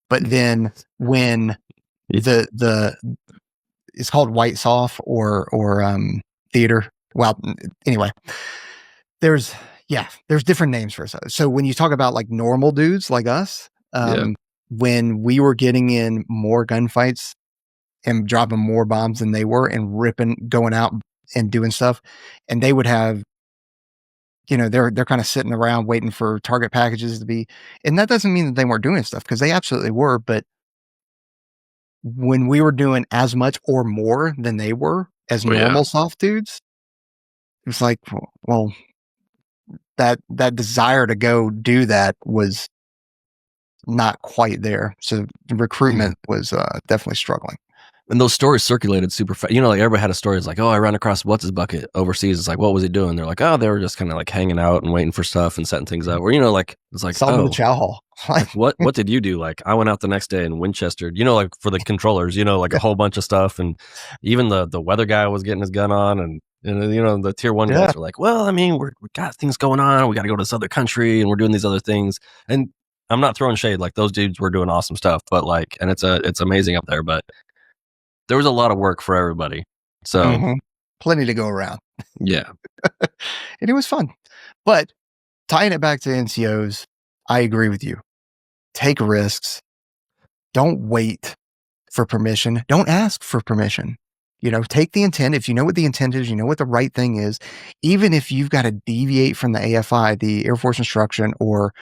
Speaker 3: But then when the it's called white soft or theater. Well, anyway, there's different names for it. So when you talk about like normal dudes like us, when we were getting in more gunfights and dropping more bombs than they were and going out and doing stuff, and they would have, they're kind of sitting around waiting for target packages to be, and that doesn't mean that they weren't doing stuff because they absolutely were, but when we were doing as much or more than they were as normal soft dudes, it was like, well, that desire to go do that was not quite there. So the recruitment was definitely struggling.
Speaker 4: And those stories circulated super fast. Like everybody had a story. It's like, oh, I ran across what's his bucket overseas. It's like, what was he doing? They're like, oh, they were just kind of like hanging out and waiting for stuff and setting things up. Or like it's like,
Speaker 3: in the chow hall.
Speaker 4: Like what did you do? Like I went out the next day in Winchester. Like for the controllers, like a whole bunch of stuff, and even the weather guy was getting his gun on, and the tier 1 guys were like, well, I mean, we got things going on. We got to go to this other country, and we're doing these other things. And I'm not throwing shade. Like those dudes were doing awesome stuff, but like, and it's amazing up there, but there was a lot of work for everybody. So
Speaker 3: plenty to go around.
Speaker 4: Yeah.
Speaker 3: And it was fun. But tying it back to NCOs, I agree with you. Take risks. Don't wait for permission. Don't ask for permission. Take the intent. If you know what the intent is, you know what the right thing is, even if you've got to deviate from the AFI, the Air Force instruction, or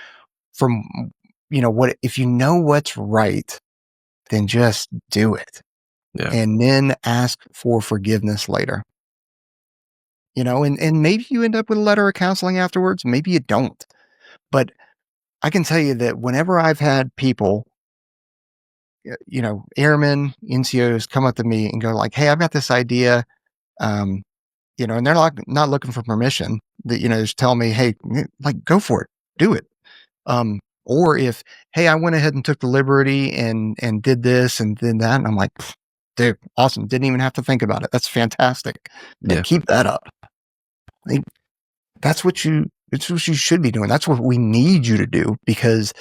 Speaker 3: from, if you know what's right, then just do it.
Speaker 4: Yeah.
Speaker 3: And then ask for forgiveness later. And maybe you end up with a letter of counseling afterwards. Maybe you don't. But I can tell you that whenever I've had people, airmen, NCOs come up to me and go like, hey, I've got this idea, and they're not looking for permission, that, just tell me, hey, like, go for it, do it. Or if, hey, I went ahead and took the liberty and did this and did that. And I'm like, dude, awesome. Didn't even have to think about it. That's fantastic. Yeah. Keep that up. Like, that's what you should be doing. That's what we need you to do, because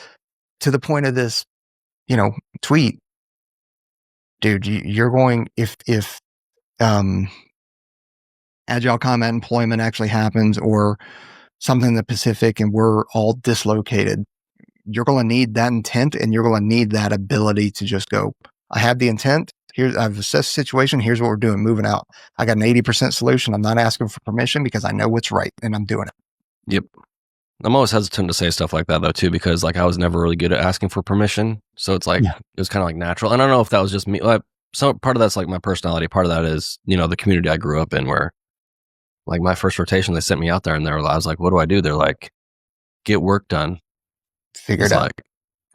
Speaker 3: to the point of this, tweet, dude, you're going, if agile combat employment actually happens or something in the Pacific and we're all dislocated, you're going to need that intent, and you're going to need that ability to just go, I have the intent. I've assessed the situation. Here's what we're doing. Moving out. I got an 80% solution. I'm not asking for permission because I know what's right and I'm doing it.
Speaker 4: Yep. I'm always hesitant to say stuff like that though too, because like I was never really good at asking for permission. So it's like, it was kind of like natural. And I don't know if that was just me. Like, so part of that's like my personality. Part of that is, the community I grew up in, where like my first rotation, they sent me out there and I was like, what do I do? They're like, get work done.
Speaker 3: Figure it out.
Speaker 4: Like,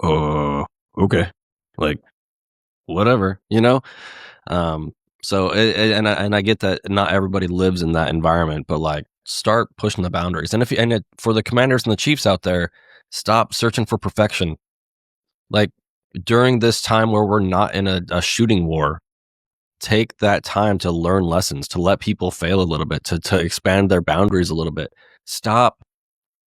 Speaker 4: oh, okay. Like, whatever, so and I get that not everybody lives in that environment, but like start pushing the boundaries. And for the commanders and the chiefs out there, stop searching for perfection. Like during this time where we're not in a shooting war, take that time to learn lessons, to let people fail a little bit, to expand their boundaries a little bit. Stop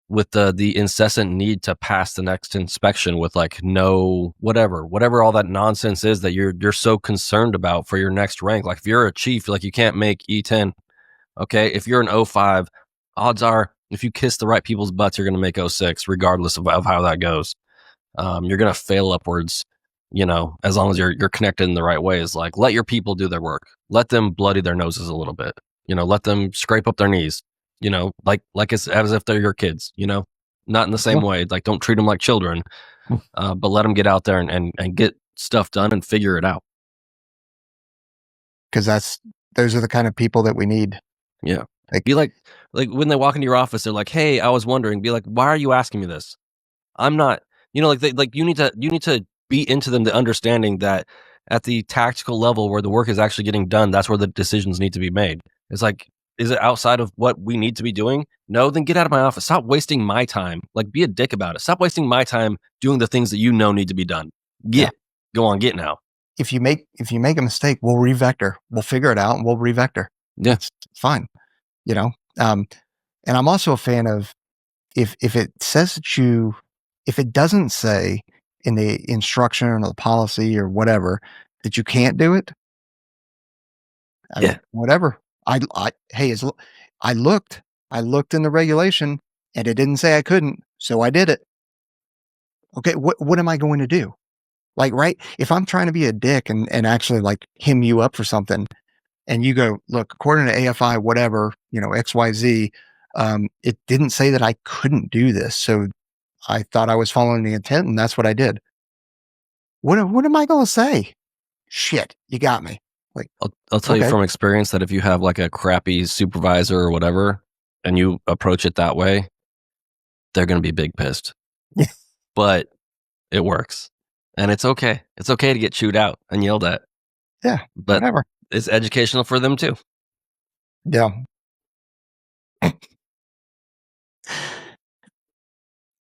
Speaker 4: with the incessant need to pass the next inspection with like no whatever all that nonsense is that you're so concerned about for your next rank. Like if you're a chief, like you can't make E10. Okay, if you're an 05, odds are if you kiss the right people's butts, you're going to make 06, regardless of how that goes. You're going to fail upwards, as long as you're connected in the right ways. Like let your people do their work. Let them bloody their noses a little bit. Let them scrape up their knees. Like it's as if they're your kids. Not in the same way. Like don't treat them like children, but let them get out there and get stuff done and figure it out.
Speaker 3: Because those are the kind of people that we need.
Speaker 4: Yeah. Be like when they walk into your office, they're like, "Hey, I was wondering." Be like, "Why are you asking me this?" I'm not. You need to be into them, the understanding that at the tactical level where the work is actually getting done, that's where the decisions need to be made. It's like, is it outside of what we need to be doing? No, then get out of my office. Stop wasting my time. Like, be a dick about it. Stop wasting my time doing the things that need to be done. Go on, get now.
Speaker 3: If you make a mistake, we'll revector. We'll figure it out and we'll revector.
Speaker 4: Yeah,
Speaker 3: it's fine. And I'm also a fan of if it says that if it doesn't say in the instruction or the policy or whatever that you can't do it, whatever. I looked in the regulation and it didn't say I couldn't, so I did it. Okay, what am I going to do? Like, right? If I'm trying to be a dick and actually like hem you up for something, and you go, look, according to AFI, whatever, XYZ, it didn't say that I couldn't do this. So I thought I was following the intent, and that's what I did. What am I going to say? Shit, you got me. Like,
Speaker 4: I'll tell you from experience that if you have like a crappy supervisor or whatever, and you approach it that way, they're going to be big pissed. But it works, and it's okay. It's okay to get chewed out and yelled at.
Speaker 3: Yeah,
Speaker 4: but
Speaker 3: whatever.
Speaker 4: It's educational for them too.
Speaker 3: Yeah.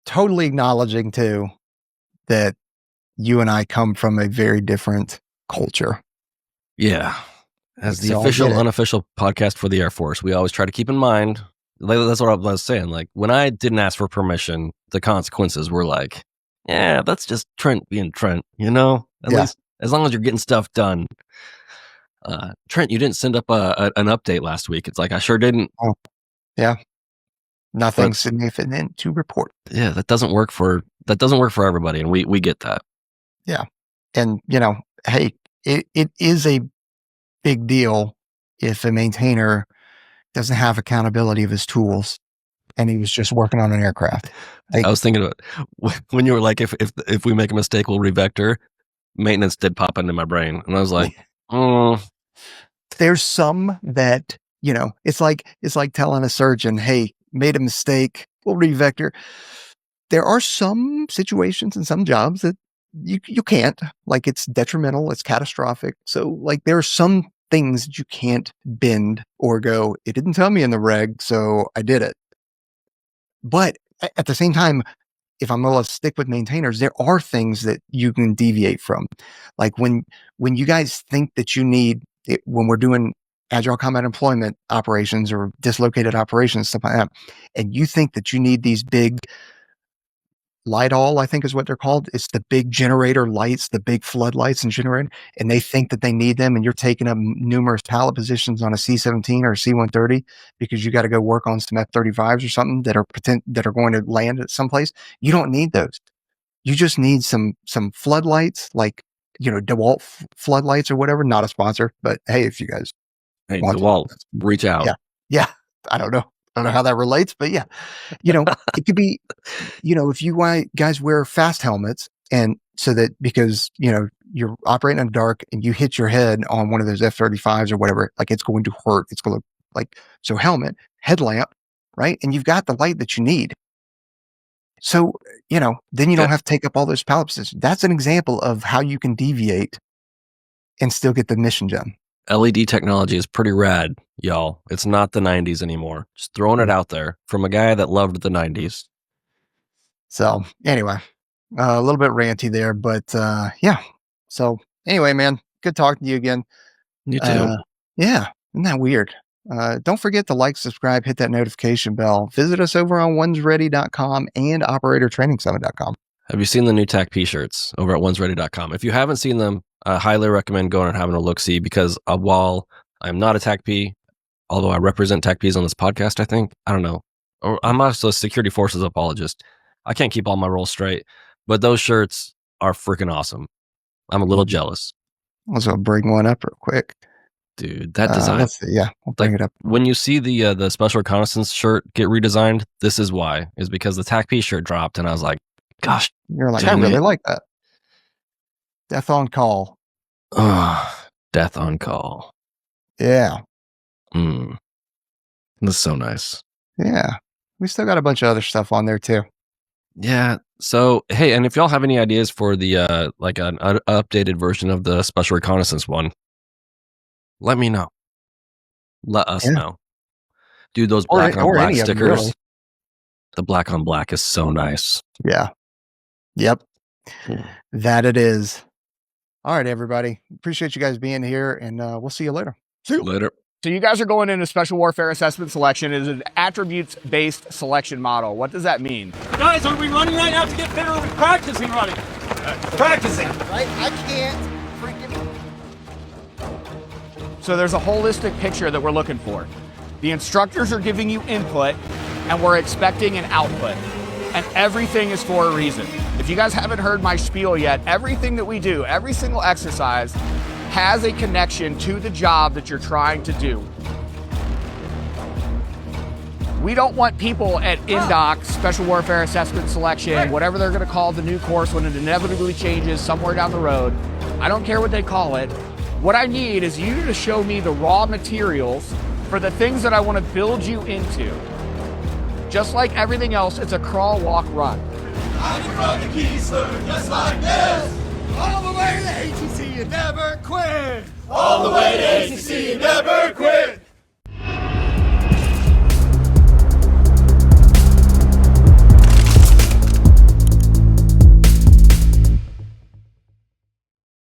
Speaker 3: Totally acknowledging too that you and I come from a very different culture.
Speaker 4: Yeah. As the official, unofficial podcast for the Air Force, we always try to keep in mind, that's what I was saying. Like when I didn't ask for permission, the consequences were like, yeah, that's just Trent being Trent, at least as long as you're getting stuff done. Trent, you didn't send up an update last week. It's like, I sure didn't.
Speaker 3: Oh, yeah. Nothing significant to report.
Speaker 4: Yeah, that doesn't work for everybody, and we get that.
Speaker 3: Yeah. And hey, it is a big deal if a maintainer doesn't have accountability of his tools and he was just working on an aircraft.
Speaker 4: I was thinking about when you were like, if we make a mistake, we'll revector. Maintenance did pop into my brain, and I was like,
Speaker 3: There's some that, it's like telling a surgeon, hey, made a mistake, we'll revector. There are some situations and some jobs that you can't, like it's detrimental, it's catastrophic. So like there are some things that you can't bend or go, it didn't tell me in the reg, so I did it. But at the same time, if I'm going to stick with maintainers, there are things that you can deviate from. Like when you guys think that you need it, when we're doing agile combat employment operations or dislocated operations, stuff like that, and you think that you need these big light-all, I think is what they're called. It's the big generator lights, the big floodlights and generator, and they think that they need them, and you're taking up numerous pallet positions on a C-17 or a C-130 because you got to go work on some F-35s or something that are going to land at some place. You don't need those. You just need some floodlights, like DeWalt floodlights or whatever. Not a sponsor, but hey, if you guys want
Speaker 4: DeWalt, reach out.
Speaker 3: Yeah. I don't know how that relates, but yeah, it could be, if you guys wear fast helmets, and so that because, you're operating in the dark and you hit your head on one of those F-35s or whatever, like it's going to hurt. It's going to so helmet, headlamp, right? And you've got the light that you need. So, then you don't have to take up all those pallet positions. That's an example of how you can deviate and still get the mission done.
Speaker 4: LED technology is pretty rad, y'all. It's not the 90s anymore. Just throwing it out there from a guy that loved the 90s.
Speaker 3: So anyway, a little bit ranty there, but yeah. So anyway, man, good talking to you again.
Speaker 4: You too.
Speaker 3: Yeah. Isn't that weird? Don't forget to like, subscribe, hit that notification bell. Visit us over on onesready.com and operatortrainingsummit.com.
Speaker 4: Have you seen the new TACP shirts over at onesready.com? If you haven't seen them, I highly recommend going and having a look-see, because while I'm not a TACP, although I represent TACPs on this podcast, I think, I don't know, or I'm also a security forces apologist. I can't keep all my roles straight, but those shirts are freaking awesome. I'm a little jealous.
Speaker 3: Let's go bring one up real quick.
Speaker 4: Dude, that design.
Speaker 3: Let's see. Yeah, we'll bring it up.
Speaker 4: When you see the special reconnaissance shirt get redesigned, this is why. Is because the TACP shirt dropped, and I was like, gosh.
Speaker 3: You're like, I really like that. Death on call.
Speaker 4: Death on call.
Speaker 3: Yeah.
Speaker 4: That's so nice.
Speaker 3: Yeah. We still got a bunch of other stuff on there too.
Speaker 4: Yeah. So, hey, and if y'all have any ideas for the like an updated version of the special reconnaissance one, let me know. Let us know. Dude, those black on black stickers. Them, really. The black on black is so nice.
Speaker 3: Yeah. Yep. That it is. All right, everybody. Appreciate you guys being here, and we'll see you later.
Speaker 4: See you later.
Speaker 5: So you guys are going into Special Warfare Assessment Selection. It is an attributes-based selection model. What does that mean?
Speaker 6: Guys, are we running right now to get better? Are we practicing running? Practicing.
Speaker 7: Right? I can't freaking...
Speaker 5: So there's a holistic picture that we're looking for. The instructors are giving you input, and we're expecting an output. And everything is for a reason. If you guys haven't heard my spiel yet, everything that we do, every single exercise, has a connection to the job that you're trying to do. We don't want people at INDOC, Special Warfare Assessment Selection, whatever they're gonna call the new course when it inevitably changes somewhere down the road. I don't care what they call it. What I need is you to show me the raw materials for the things that I wanna build you into. Just like everything else, it's a crawl, walk, run.
Speaker 6: I can run the Keystone just like this. All the way to ATC and never quit. All the way to ATC and never quit.